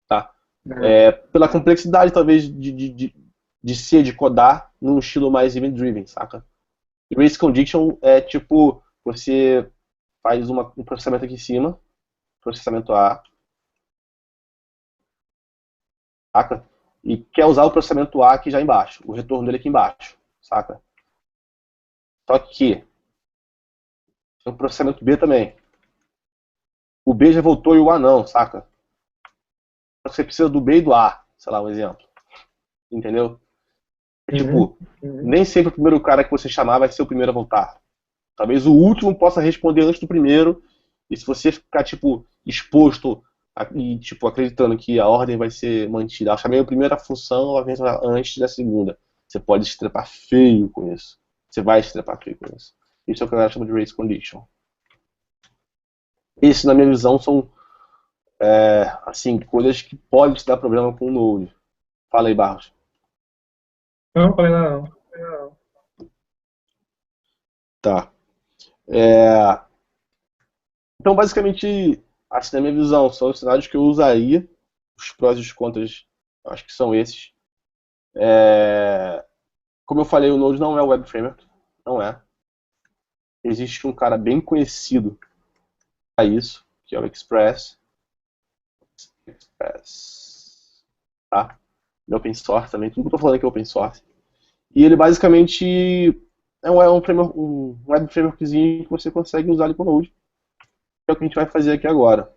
Tá? Pela complexidade, talvez, de ser, de codar num estilo mais event-driven, saca? E race condition é tipo, você faz um processamento aqui em cima, processamento A, saca? E quer usar o processamento A aqui já embaixo, o retorno dele aqui embaixo, saca? Só que tem o processamento B também. O B já voltou e o A não, saca? Você precisa do B e do A, sei lá, um exemplo. Entendeu? Tipo, nem sempre o primeiro cara que você chamar vai ser o primeiro a voltar. Talvez o último possa responder antes do primeiro, e se você ficar, tipo, exposto e, tipo, acreditando que a ordem vai ser mantida, eu chamei a primeira função, ela vem antes da segunda. Você pode estrepar feio com isso. Você vai estrepar feio com isso. Isso é o que a galera chama de race condition. Esses, na minha visão, são assim, coisas que podem te dar problema com o Node. Fala aí, Barros. Não falei nada, não. Tá. Então, basicamente, assim, na minha visão, são os cenários que eu usaria. Os prós e os contras, acho que são esses. Como eu falei, o Node não é o Web Framework. Não é. Existe um cara bem conhecido para isso, que é o Express. Tá? Ele é open source também. Tudo que eu tô falando aqui é open source. E ele basicamente é um web frameworkzinho que você consegue usar ali com o Node. É o que a gente vai fazer aqui agora.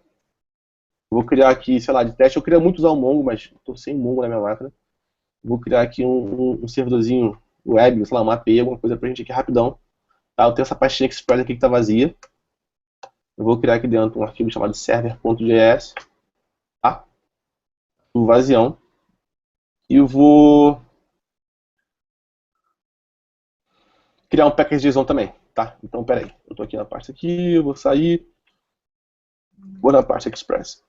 Eu vou criar aqui, sei lá, de teste. Eu queria muito usar o Mongo, mas estou sem Mongo na minha máquina. Vou criar aqui um servidorzinho web, sei lá, uma API, alguma coisa pra gente aqui rapidão. Tá? Eu tenho essa pastinha Express aqui que tá vazia. Eu vou criar aqui dentro um arquivo chamado server.js. Tá? O vazião. E eu vou criar um package JSON também, tá? Então, peraí, eu tô aqui na parte aqui, eu vou sair, vou na parte Express.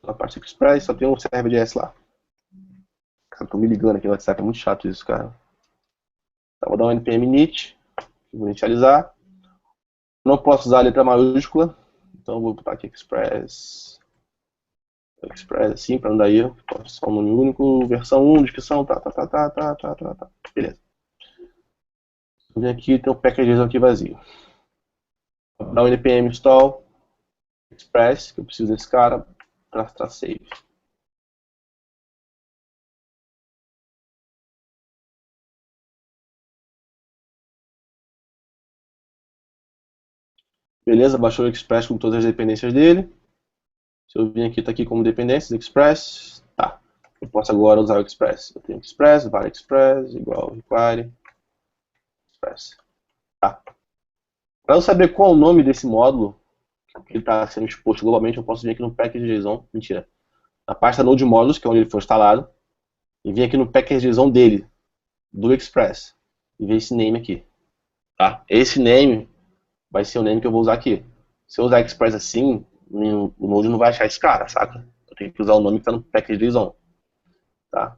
Na parte Express só tem um server.js lá. Cara, tô me ligando aqui no WhatsApp, é muito chato isso, cara. Tá, vou dar um npm init, vou inicializar. Não posso usar a letra maiúscula, então eu vou botar aqui Express assim, para não dar erro. Só um nome único, versão 1, descrição, tá. Beleza. Vou vir aqui, tem um package aqui vazio. Vou dar um npm install Express, que eu preciso desse cara, para save. Beleza, baixou o Express com todas as dependências dele. Se eu vir aqui, tá aqui como dependências, Express, tá. Eu posso agora usar o Express. Eu tenho Express, var Express, igual require, Express. Tá. Para eu saber qual é o nome desse módulo, que está sendo exposto globalmente, eu posso vir aqui no package.json, mentira, na pasta node modules, que é onde ele foi instalado, e vir aqui no package.json dele, do Express, e ver esse name aqui. Tá? Esse name vai ser o name que eu vou usar aqui. Se eu usar Express assim, o Node não vai achar esse cara, saca? Eu tenho que usar o nome que está no package.json. Tá?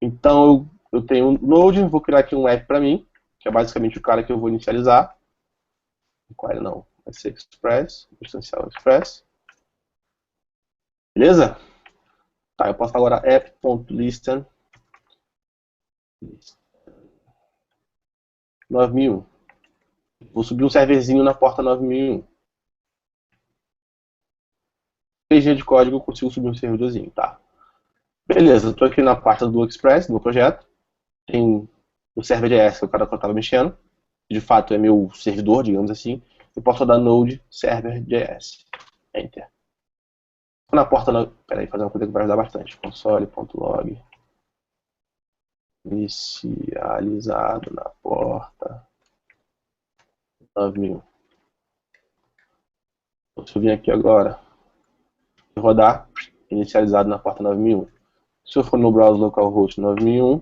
Então, eu tenho um Node, vou criar aqui um app para mim, que é basicamente o cara que eu vou inicializar. Require não, vai ser Express, inicial Express. Beleza? Tá, eu posso agora app.listen 9001. Vou subir um serverzinho na porta 9001. 3 GB de código eu consigo subir um servidorzinho, tá? Beleza, eu tô aqui na pasta do Express, do meu projeto. Tem o server.js, que é o cara que eu estava mexendo. De fato é meu servidor, digamos assim. Eu posso rodar node server.js. Enter. Na porta, peraí, fazer uma coisa que vai ajudar bastante. Console.log inicializado na porta 9000. Então, se eu vir aqui agora e rodar, inicializado na porta 9001. Se eu for no browser localhost 9001,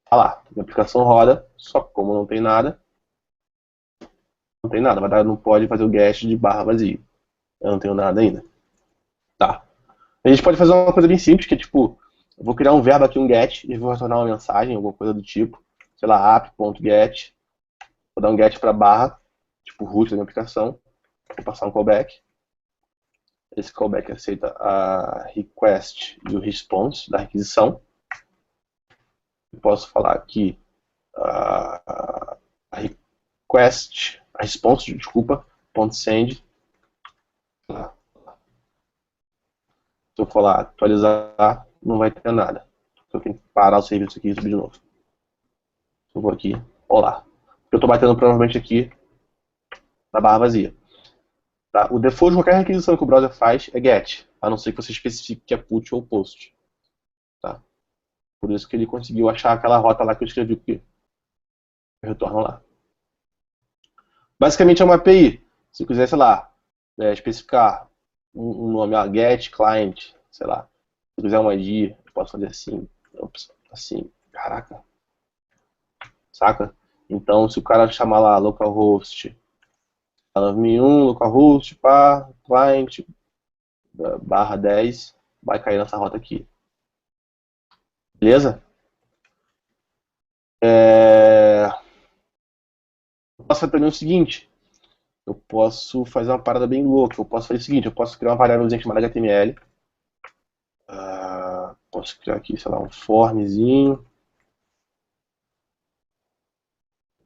tá lá, a aplicação roda, só que como não tem nada, não pode fazer o get de barra vazio. Eu não tenho nada ainda. Tá. A gente pode fazer uma coisa bem simples, que é tipo, eu vou criar um verbo aqui, um get, e vou retornar uma mensagem, alguma coisa do tipo, sei lá, app.get, vou dar um get para barra, tipo root da minha aplicação, vou passar um callback. Esse callback aceita a request e o response da requisição. Eu posso falar aqui a request, a response, desculpa, .send. Se eu falar atualizar, não vai ter nada. Eu tenho que parar o serviço aqui e subir de novo. Eu vou aqui, olá. Eu estou batendo provavelmente aqui na barra vazia. Tá? O default de qualquer requisição que o browser faz é get, a não ser que você especifique que é put ou post. Tá? Por isso que ele conseguiu achar aquela rota lá que eu escrevi aqui. Eu retorno lá. Basicamente é uma API. Se eu quiser, sei lá, especificar um nome, get client, sei lá. Se eu quiser um ID, eu posso fazer assim. Assim, caraca. Saca? Então, se o cara chamar lá localhost 9001, localhost, client, barra 10, vai cair nessa rota aqui. Beleza? Eu posso fazer também o seguinte. Eu posso fazer uma parada bem louca. Eu posso fazer o seguinte, eu posso criar uma variávelzinha chamada HTML. Posso criar aqui, sei lá, um formzinho.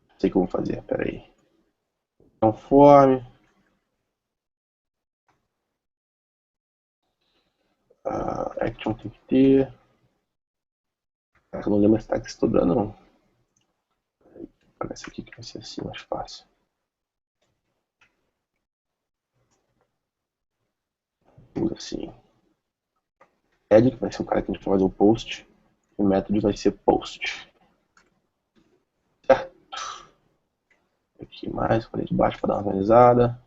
Não sei o que eu vou fazer, peraí. É um form. Action tem que ter. Eu não lembro se tá estudando, não. Vou pegar esse aqui que vai ser assim, mais fácil. Assim. Head, que vai ser o cara que a gente vai fazer o post. E o método vai ser post. Certo? Aqui mais, falei de baixo para dar uma organizada.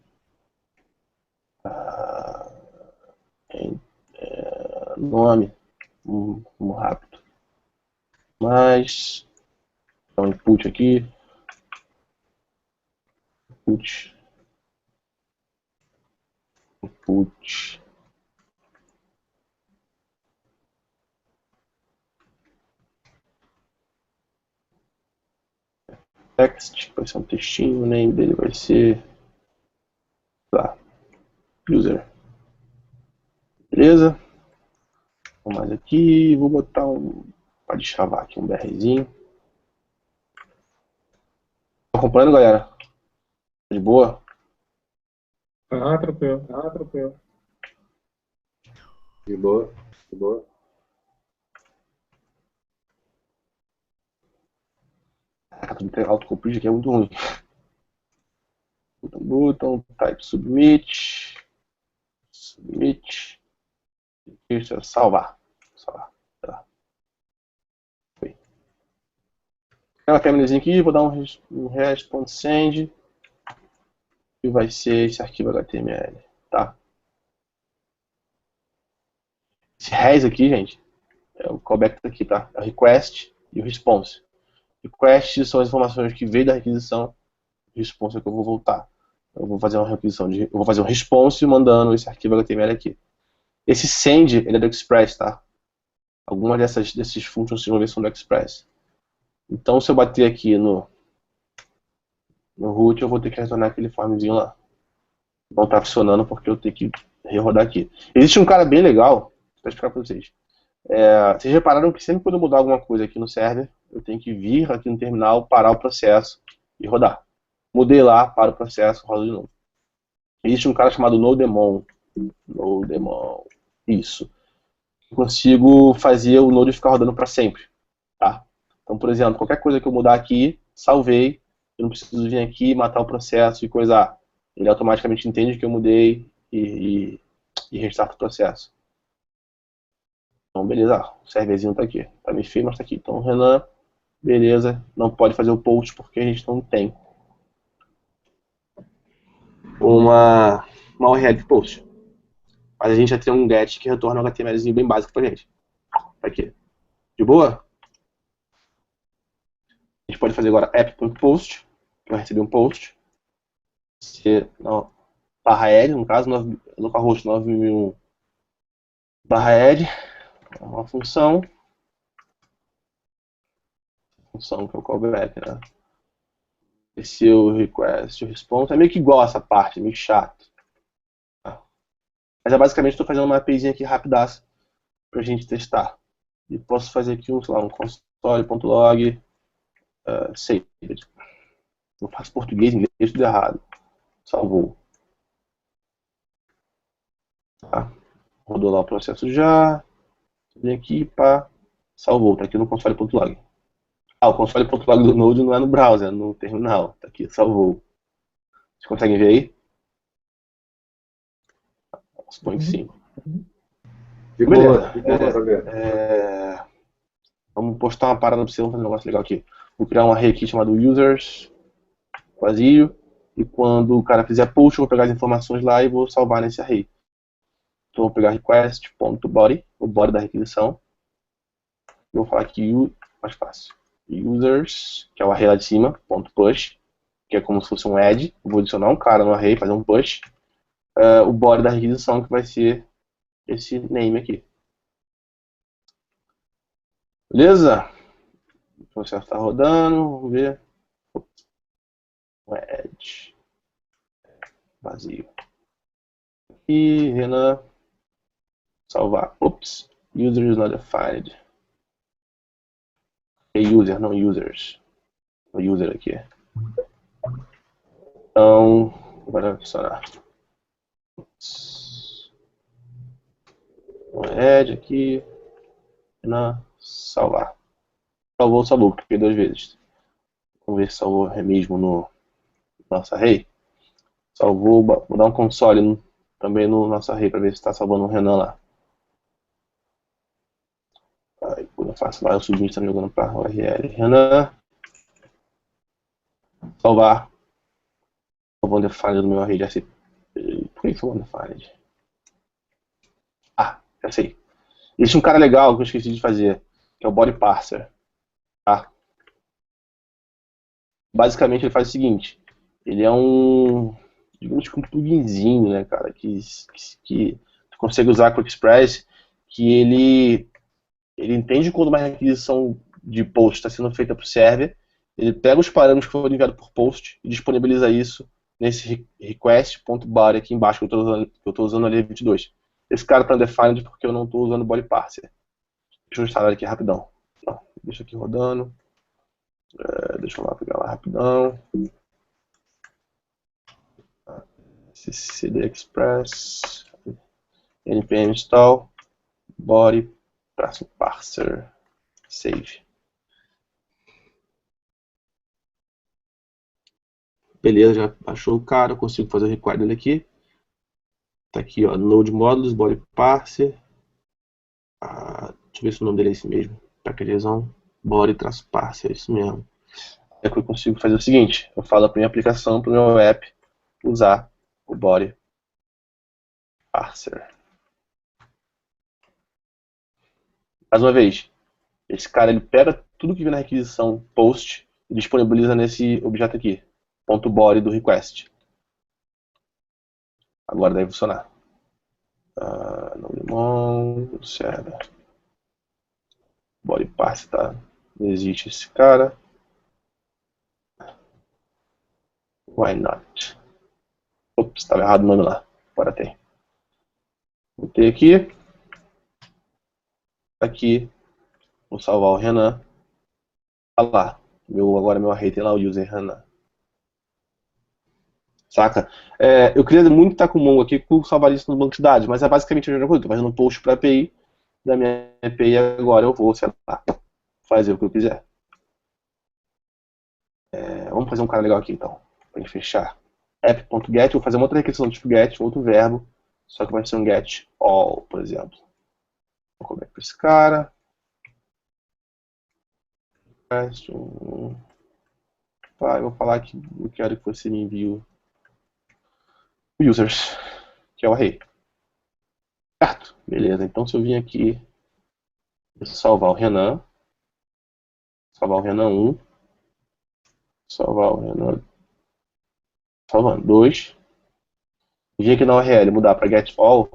Nome Vamos rápido. Mas, dá um input aqui. Input. Text, vai ser um textinho, o name dele vai ser, lá, user. Beleza? Vou mais aqui, vou botar pode chavar aqui um BRzinho. Tá acompanhando, galera? De boa? Tranquilo. De boa, de boa. Autocomplete aqui é muito ruim. Button, type submit. Isso é salvar. Tá. Foi. Aquela câmerazinha aqui, vou dar um rest.send e vai ser esse arquivo HTML, tá? Esse res aqui, gente, é o callback aqui, tá? É o request e o response. Request são as informações que veio da requisição, response é que eu vou voltar. Eu vou fazer uma requisição eu vou fazer um response mandando esse arquivo HTML aqui. Esse send, ele é do Express, tá? Algumas desses functions vocês vão ver são do Express. Então, se eu bater aqui no root, eu vou ter que retornar aquele formzinho lá. Não tá funcionando porque eu tenho que rerodar aqui. Existe um cara bem legal, vou explicar para vocês. Vocês repararam que sempre quando eu mudar alguma coisa aqui no server, eu tenho que vir aqui no terminal, parar o processo e rodar. Mudei lá, para o processo, roda de novo. Existe um cara chamado Nodemon. Isso. Eu consigo fazer o Node ficar rodando para sempre. Tá? Então, por exemplo, qualquer coisa que eu mudar aqui, salvei, eu não preciso vir aqui, matar o processo e coisar. Ele automaticamente entende que eu mudei e restarta o processo. Então, beleza, o serverzinho tá aqui. Tá meio feio, mas tá aqui. Então, Renan, beleza, não pode fazer o post porque a gente não tem uma URL de post. Mas a gente já tem um get que retorna um HTMLzinho bem básico pra gente. Tá aqui. De boa? A gente pode fazer agora app.post, que vai receber um post. Barra add, no caso, localhost 9001 barra add, é uma função que é o callback, né? Esse é o request, o response, é meio que igual essa parte, é meio chato. Tá? Mas basicamente estou fazendo uma APIzinha aqui rapidaça pra gente testar. E posso fazer aqui um console.log saved. Eu faço português, inglês, tudo errado. Salvou. Tá? Rodou lá o processo já. Vem aqui, pá. Salvou, tá aqui no console.log. O console.log do Node não é no browser, é no terminal. Tá aqui, salvou. Vocês conseguem ver aí? Suponho que sim. De Beleza. boa. Vamos postar uma parada pra você, vamos fazer um negócio legal aqui. Vou criar um array aqui chamado users, vazio, e quando o cara fizer post, eu vou pegar as informações lá e vou salvar nesse array. Então eu vou pegar request.body, o body da requisição. Eu vou falar aqui, mais fácil, users, que é o array lá de cima, .push, que é como se fosse um add. Eu vou adicionar um cara no array, fazer um push. O body da requisição, que vai ser esse name aqui. Beleza? O processo está rodando, vamos ver. Add. Vazio. E Renan. Salvar. Ops. User is not defined. É user, não users. O user aqui. Então, agora vai funcionar. Add aqui. Renan. Salvar. Salvou, porque 2 vezes. Vamos ver se salvou mesmo no nosso array. Salvou, vou dar um console também no nosso array para ver se está salvando o Renan lá. Aí, quando eu faço lá, eu submit está jogando para o URL. Renan. Salvar. Salvou undefined do meu array de RCP. Por que salvou undefined? Já sei. Existe um cara legal que eu esqueci de fazer, que é o Body Parser. Tá? Basicamente ele faz o seguinte, ele é digamos que um pluginzinho, né, cara, que tu consegue usar com o Express, que ele entende quando uma requisição de post está sendo feita para o server, ele pega os parâmetros que foram enviados por post e disponibiliza isso nesse request.body aqui embaixo, que eu estou usando ali 22. Esse cara está undefined porque eu não estou usando o body parser. Deixa eu instalar aqui rapidão. Não, deixa aqui rodando. Deixa eu lá pegar lá rapidão. cd express npm install body parser save. Beleza, já baixou o cara, eu consigo fazer o require dele aqui. Tá aqui, ó, node modules, body parser. Deixa eu ver se o nome dele é esse mesmo. Packageão, body-parser, é isso mesmo. É que eu consigo fazer o seguinte, eu falo para minha aplicação, para o meu app, usar o body parser. Mais uma vez, esse cara ele pega tudo que vem na requisição post e disponibiliza nesse objeto aqui, .body do request. Agora deve funcionar. No limão, server. Body parser, tá? Não existe esse cara. Why not? Ops, estava errado o nome lá. Agora tem. Botei aqui. Aqui. Vou salvar o Renan. Olha lá. Agora meu array tem lá o user Renan. Saca? Eu queria muito estar com o Mongo aqui para salvar isso no banco de dados, mas é basicamente a mesma coisa. Estou fazendo um post para a API. Da minha API agora eu vou, sei lá, fazer o que eu quiser. Vamos fazer um cara legal aqui então. Para gente fechar. App.get. Vou fazer uma outra requisição tipo get, outro verbo. Só que vai ser um get all, por exemplo. Vou colocar para esse cara. Eu vou falar que eu quero que você me envie o users, que é o array. Certo? Beleza. Então se eu vim aqui salvar o Renan, salvar o Renan 1, salvar o Renan, salvando 2, vim aqui na URL mudar para get all,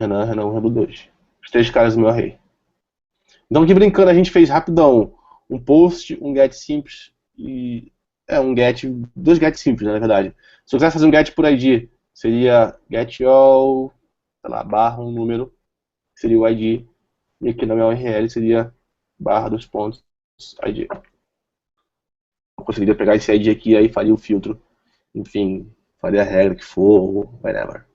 Renan 1, Renan 2. Os 3 caras do meu array. Então aqui brincando a gente fez rapidão um post, um get simples e dois get simples, né, na verdade. Se eu quiser fazer um get por ID, seria get all, sei lá, barra um número, seria o ID, e aqui na minha URL seria barra dos pontos ID. Eu conseguiria pegar esse ID aqui, aí faria o filtro, enfim, faria a regra que for, whatever.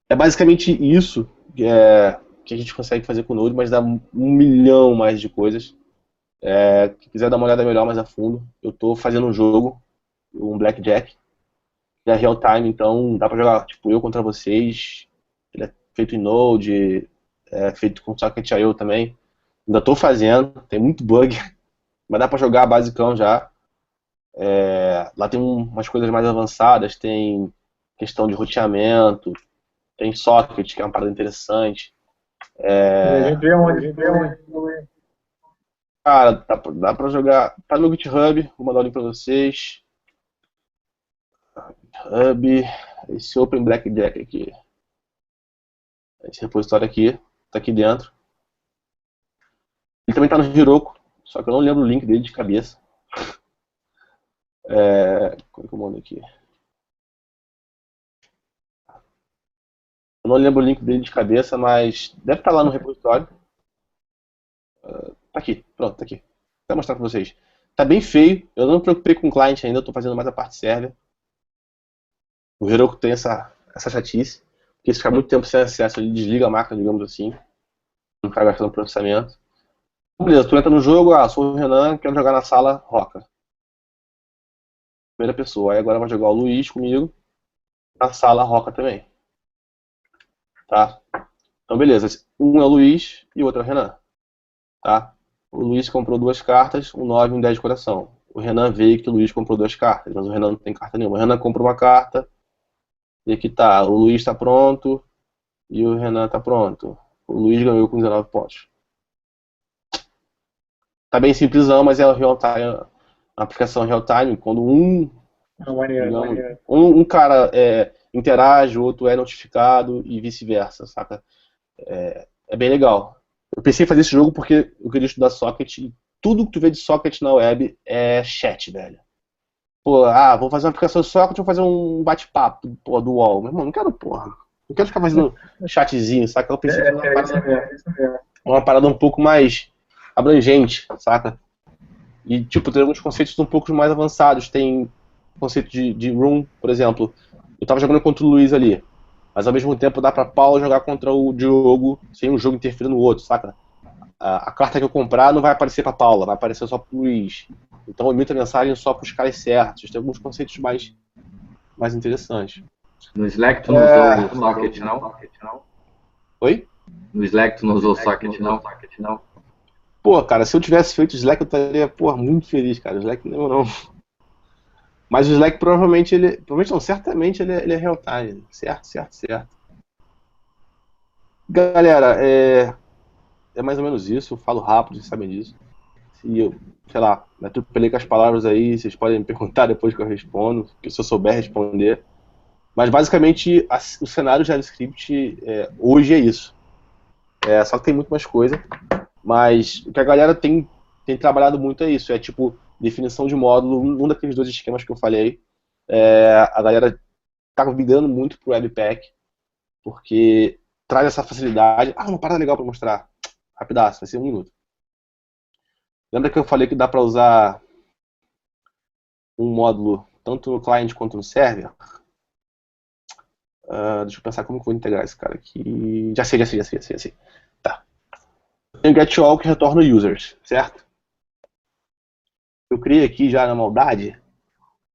É basicamente isso que a gente consegue fazer com o Node, mas dá 1 milhão mais de coisas. Se quiser dar uma olhada melhor, mais a fundo, eu estou fazendo um jogo, um Blackjack, é real time, então dá para jogar tipo eu contra vocês. Ele é feito em Node, feito com Socket.io também. Ainda estou fazendo, tem muito bug, mas dá para jogar basicão já. Lá tem umas coisas mais avançadas, tem questão de roteamento, tem socket, que é uma parada interessante. A gente vê onde. Cara, dá pra jogar. Tá no GitHub, vou mandar o link pra vocês. GitHub, esse Open Blackjack aqui. Esse repositório aqui, tá aqui dentro. Ele também tá no Heroku, só que eu não lembro o link dele de cabeça. Como é que eu mando aqui? Eu não lembro o link dele de cabeça, mas deve estar lá no repositório. Tá aqui, pronto, tá aqui. Vou mostrar pra vocês. Tá bem feio, eu não me preocupei com o client ainda, eu tô fazendo mais a parte server. O Heroku tem essa chatice, porque se ficar muito tempo sem acesso, ele desliga a máquina, digamos assim. Não ficar gastando processamento. Beleza, tu entra no jogo, sou o Renan, quero jogar na sala Roca. Primeira pessoa, aí agora vai jogar o Luiz comigo na sala Roca também. Tá? Então beleza, um é o Luiz e o outro é o Renan. Tá? O Luiz comprou 2 cartas, um 9 e um 10 de coração. O Renan veio que o Luiz comprou 2 cartas, mas o Renan não tem carta nenhuma. O Renan comprou uma carta, e aqui tá, o Luiz está pronto, E o Renan tá pronto. O Luiz ganhou com 19 pontos. Tá bem simplesão, mas é o real time, a aplicação real time, quando digamos, um cara interage, o outro é notificado e vice-versa, saca? É bem legal. Eu pensei em fazer esse jogo porque eu queria estudar socket e tudo que tu vê de socket na web é chat, velho. Pô, vou fazer uma aplicação de socket, vou fazer um bate-papo, porra, do UOL. Meu irmão, não quero, porra. Não quero ficar fazendo chatzinho, saca? Eu pensei em fazer uma parada um pouco mais abrangente, saca? E, tipo, tem alguns conceitos um pouco mais avançados. Tem conceito de room, por exemplo. Eu tava jogando contra o Luiz ali, mas ao mesmo tempo dá pra Paula jogar contra o Diogo sem um jogo interferir no outro, saca? A carta que eu comprar não vai aparecer pra Paula, vai aparecer só pro Luiz. Então eu emito a mensagem só pros caras certos. Tem alguns conceitos mais interessantes. No Slack tu não usou o socket, não? Oi? No Slack tu não usou o socket, não? Pô, cara, se eu tivesse feito o Slack eu estaria, porra, muito feliz, cara. O Slack não. Mas o Slack provavelmente certamente ele é real time. Certo. Galera, é mais ou menos isso. Eu falo rápido, vocês sabem disso. Se eu, sei lá, me atropelei com as palavras aí, vocês podem me perguntar depois que eu respondo, se eu souber responder. Mas basicamente o cenário JavaScript hoje é isso. Só que tem muito mais coisa. Mas o que a galera tem trabalhado muito é isso. É tipo, definição de módulo, um daqueles dois esquemas que eu falei. A galera tá migrando muito pro Webpack, porque traz essa facilidade. Uma parada legal para mostrar. Rapidaço, vai ser 1 minuto. Lembra que eu falei que dá para usar um módulo tanto no client quanto no server? Deixa eu pensar como que eu vou integrar esse cara aqui. Já sei. Tá. Tem o getAll que retorna users, certo? Eu criei aqui já na maldade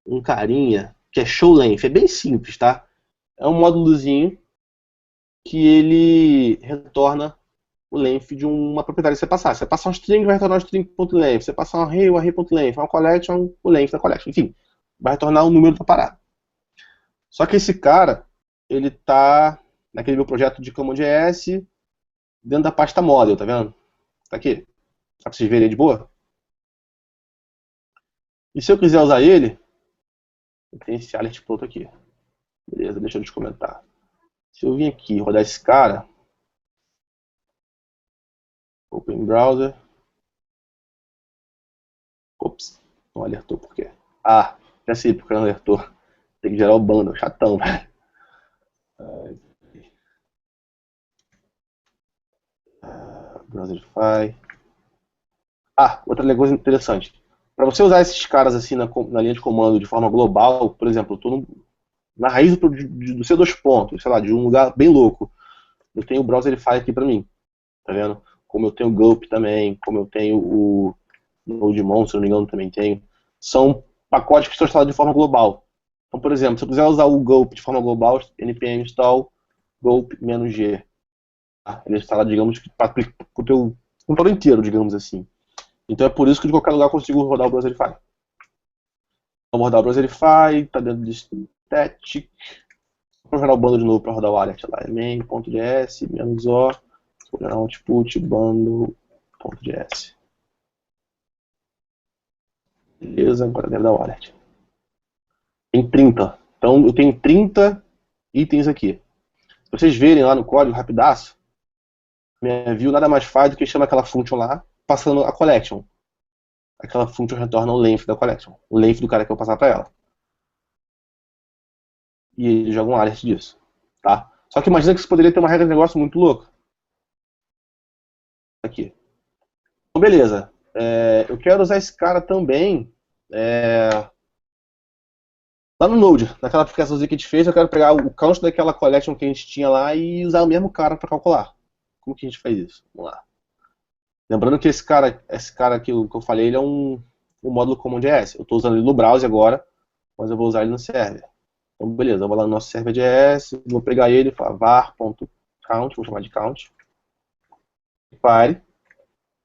um carinha que é showLength. É bem simples, tá? É um módulozinho que ele retorna o length de uma propriedade que você passar. Se você passar um string, vai retornar um string.length. Se você passar um array, o array.length. Uma collection, o length da collection. Enfim, vai retornar o número da parada. Só que esse cara, ele tá naquele meu projeto de CommonJS dentro da pasta model, tá vendo? Tá aqui. Dá pra vocês verem de boa? E se eu quiser usar ele, eu tenho esse alert pronto aqui. Beleza, deixa eu te comentar. Se eu vim aqui rodar esse cara, Open Browser. Ops, não alertou por quê? Já sei porque não alertou. Tem que gerar o bundle, chatão, velho. Browserify. Outra coisa interessante. Para você usar esses caras assim na linha de comando de forma global, por exemplo, eu estou na raiz do C2 pontos, sei lá, de um lugar bem louco. Eu tenho o Browserify aqui para mim, tá vendo? Como eu tenho o Gulp também, como eu tenho o Nodemon, se não me engano, também tenho. São pacotes que estão instalados de forma global. Então, por exemplo, se eu quiser usar o Gulp de forma global, npm install Gulp-G. Ele instala, digamos, para o teu computador inteiro, digamos assim. Então é por isso que de qualquer lugar eu consigo rodar o Browserify. Então, vou rodar o Browserify, está dentro de static. Vou gerar o bundle de novo para rodar o alert lá. main.js, -o, vou gerar um output bundle.js. Beleza, agora deve dar o alert. Tem 30. Então eu tenho 30 itens aqui. Se vocês verem lá no código, rapidaço, minha view nada mais faz do que chama aquela function lá, passando a collection. Aquela function retorna o length da collection. O length do cara que eu vou passar para ela. E ele joga um alert disso. Tá? Só que imagina que você poderia ter uma regra de negócio muito louca. Aqui. Então beleza. Eu quero usar esse cara também lá no Node, naquela aplicaçãozinha que a gente fez, eu quero pegar o count daquela collection que a gente tinha lá e usar o mesmo cara para calcular. Como que a gente faz isso? Vamos lá. Lembrando que esse cara aqui que eu falei, ele é um módulo CommonJS. Eu estou usando ele no browser agora, mas eu vou usar ele no server. Então beleza, eu vou lá no nosso server.js, vou pegar ele, var.count, vou chamar de count. Pare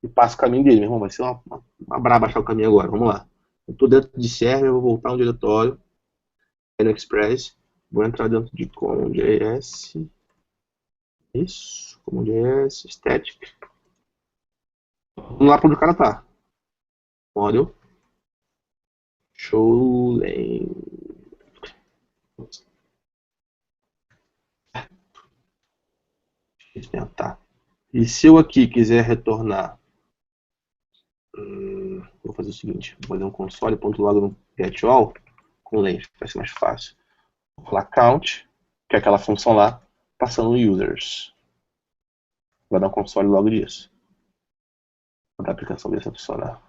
e passo o caminho dele, meu irmão. Vai ser uma braba achar o caminho agora. Vamos lá. Eu estou dentro de server, eu vou voltar um diretório. No Express, vou entrar dentro de CommonJS. Isso, como é static. Vamos lá para onde o cara tá. Model. Show lane. Tá. E se eu aqui quiser retornar, vou fazer o seguinte, vou fazer um console.log no getAll com length, vai ser mais fácil. Vou falar count, que é aquela função lá, passando users. Vai dar um console logo disso. Vou dar a aplicação ver se funcionar.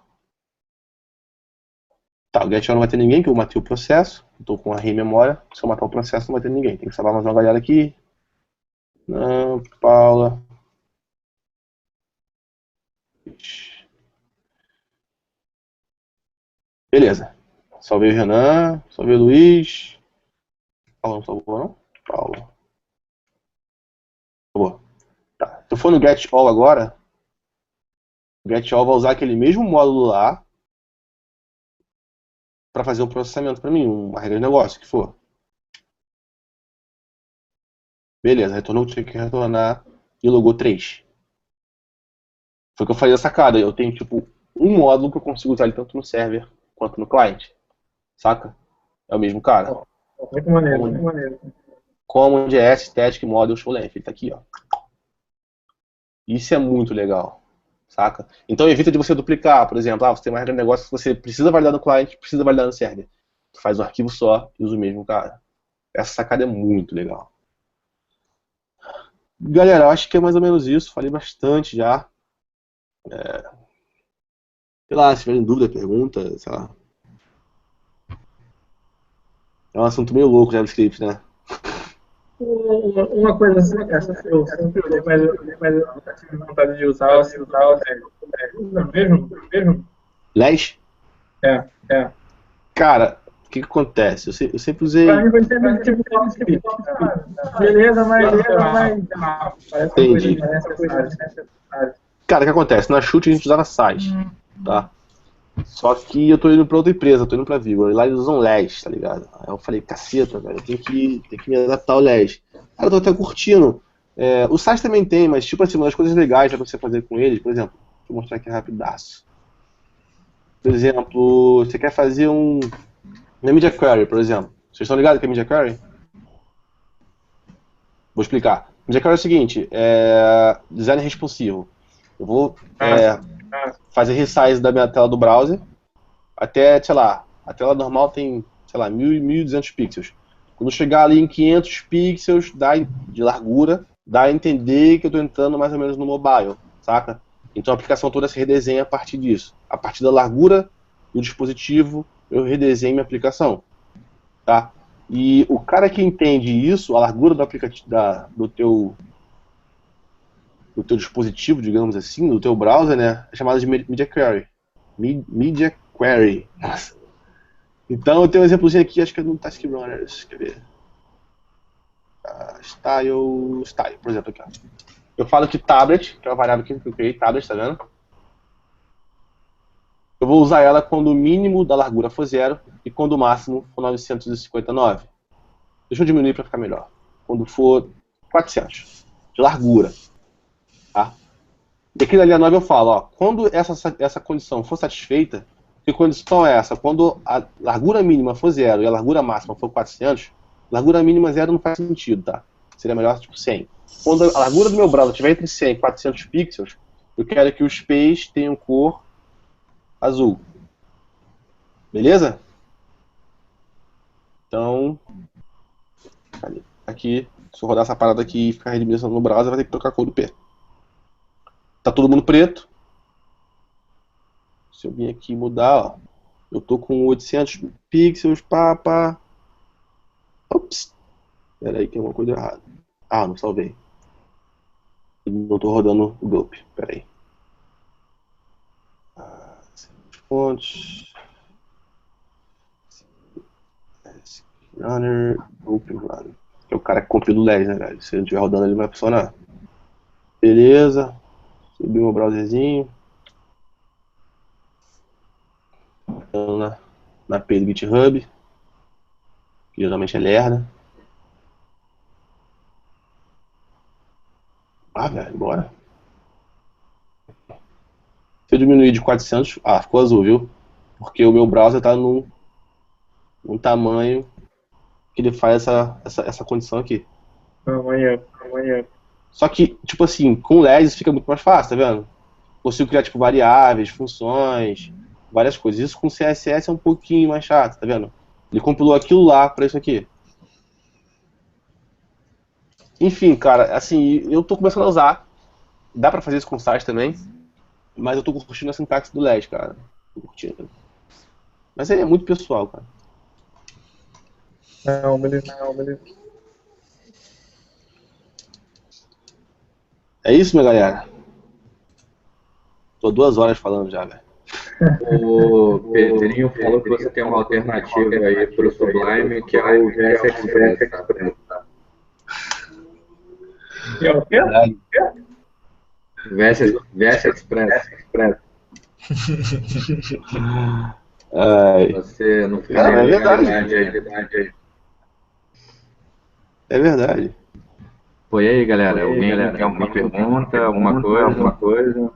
Tá, o getAll não vai ter ninguém, que eu matei o processo. Estou com a REM memória. Se eu matar o processo, não vai ter ninguém. Tem que salvar mais uma galera aqui. Não, Paula. Beleza. Salvei o Renan, salvei o Luiz. Paula não salvou, não? Paula. Salvou. Tá. Se eu for no getAll agora, o getAll vai usar aquele mesmo módulo lá para fazer um processamento para mim, uma regra de negócio, que for. Beleza, retornou o que tinha que retornar e logou 3. Foi o que eu falei da sacada. Eu tenho, tipo, um módulo que eu consigo usar ele tanto no server quanto no cliente. Saca? É o mesmo cara. Muito maneiro, muito maneiro. Common.js, static, model, show length. Ele tá aqui, ó. Isso é muito legal. Saca? Então evita de você duplicar, por exemplo, você tem uma regra de negócio que você precisa validar no cliente, precisa validar no server. Tu faz um arquivo só e usa o mesmo cara. Essa sacada é muito legal. Galera, eu acho que é mais ou menos isso. Falei bastante já. Sei lá, se tiverem dúvida, pergunta, sei lá. É um assunto meio louco, JavaScript, né? Uma coisa assim, essa eu sempre olhei, mas eu nunca tive vontade de usar, mesmo? Leste? É. Cara, o que acontece? Eu sempre usei. Pra mim vai ser meio tipo JavaScript. Beleza, mas parece uma coisa desnecessária. Cara, o que acontece? Na Chute a gente usava Sage, tá? Só que eu tô indo pra outra empresa, tô indo pra Vigor, e lá eles usam LES, tá ligado? Aí eu falei, caceta, velho, eu tenho que me adaptar ao LES. Cara, eu tô até curtindo. O Sage também tem, mas tipo assim, uma das coisas legais pra você fazer com eles, por exemplo, deixa eu mostrar aqui rapidaço. Por exemplo, você quer fazer uma Media Query, por exemplo. Vocês estão ligados que é Media Query? Vou explicar. Media Query é o seguinte, design responsivo. Eu vou fazer resize da minha tela do browser até, sei lá, a tela normal tem, sei lá, 1.200 pixels. Quando chegar ali em 500 pixels de largura, dá a entender que eu estou entrando mais ou menos no mobile, saca? Então a aplicação toda se redesenha a partir disso. A partir da largura do dispositivo, eu redesenho minha aplicação, tá? E o cara que entende isso, a largura do aplicativo, do teu dispositivo, digamos assim, do teu browser, né, é chamado de Media Query. Media Query. Nossa. Então eu tenho um exemplozinho aqui, acho que é no Task Runners, quer ver? Style, por exemplo, aqui, ó. Eu falo que tablet, que é uma variável que eu criei, tablet, tá vendo? Eu vou usar ela quando o mínimo da largura for 0 e quando o máximo for 959. Deixa eu diminuir para ficar melhor. Quando for 400 de largura, tá? E aqui na linha 9 eu falo, ó, quando essa condição for satisfeita, que condição é essa? Quando a largura mínima for 0 e a largura máxima for 400, largura mínima 0 não faz sentido, tá? Seria melhor tipo 100. Quando a largura do meu browser estiver entre 100 e 400 pixels, eu quero que o space tenha cor azul. Beleza? Então, aqui, se eu rodar essa parada aqui e ficar renderização no browser, vai ter que trocar a cor do P. Tá todo mundo preto. Se eu vir aqui mudar, ó, eu tô com 800 pixels, pá. Ops. Pera aí, tem alguma coisa errada. Ah, não salvei. Não tô rodando o gulp. Pera aí. Fontes. Runner, Open Run. Que é o cara que compila o LED, né, velho? Se ele estiver rodando, ele vai funcionar. Beleza. Subi meu browserzinho. Então, na API do GitHub. Que geralmente é lerda. Ah, velho, bora. Se eu diminuir de 400... Ah, ficou azul, viu? Porque o meu browser tá num tamanho que ele faz essa condição aqui. Amanhã. Só que, tipo assim, com LEDs fica muito mais fácil, tá vendo? Consigo criar, tipo, variáveis, funções, várias coisas. Isso com CSS é um pouquinho mais chato, tá vendo? Ele compilou aquilo lá pra isso aqui. Enfim, cara, assim, eu tô começando a usar. Dá pra fazer isso com sites também, mas eu tô curtindo a sintaxe do LED, cara. Tô curtindo. Mas ele é muito pessoal, cara. Não, beleza. É isso, minha galera. Tô 2 horas falando já, velho. O Pedrinho falou que você tem uma alternativa aí pro Sublime, que é o VS Express. Tá? E é o quê? VS Express. Ai, Você não fica Cara, é na verdade. realidade aí. é verdade. Foi aí, galera. Alguém tem alguma pergunta, alguma coisa?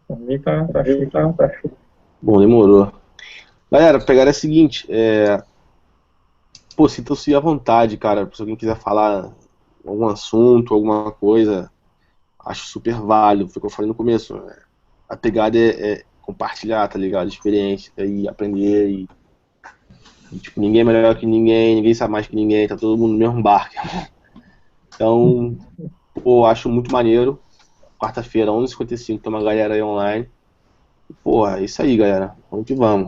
Pra mim tá show. Bom, demorou. Galera, a pegada é a seguinte, pô, sintam-se à vontade, cara, se alguém quiser falar algum assunto, alguma coisa, acho super válido, foi o que eu falei no começo, né? A pegada é compartilhar, tá ligado? Experiência e aprender e, tipo, ninguém é melhor que ninguém sabe mais que ninguém, tá todo mundo no mesmo barco. Então, pô, acho muito maneiro. Quarta-feira, 11h55, tem uma galera aí online. Porra, é isso aí, galera. Vamos que vamos.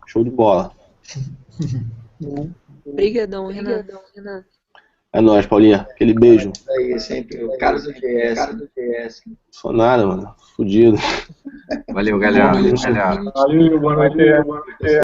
Show de bola. Obrigadão, Renan. É nóis, Paulinha. Aquele beijo. Aí, sempre o cara do GS. Sou nada, mano. Fudido. Valeu, galera. Valeu, boa noite.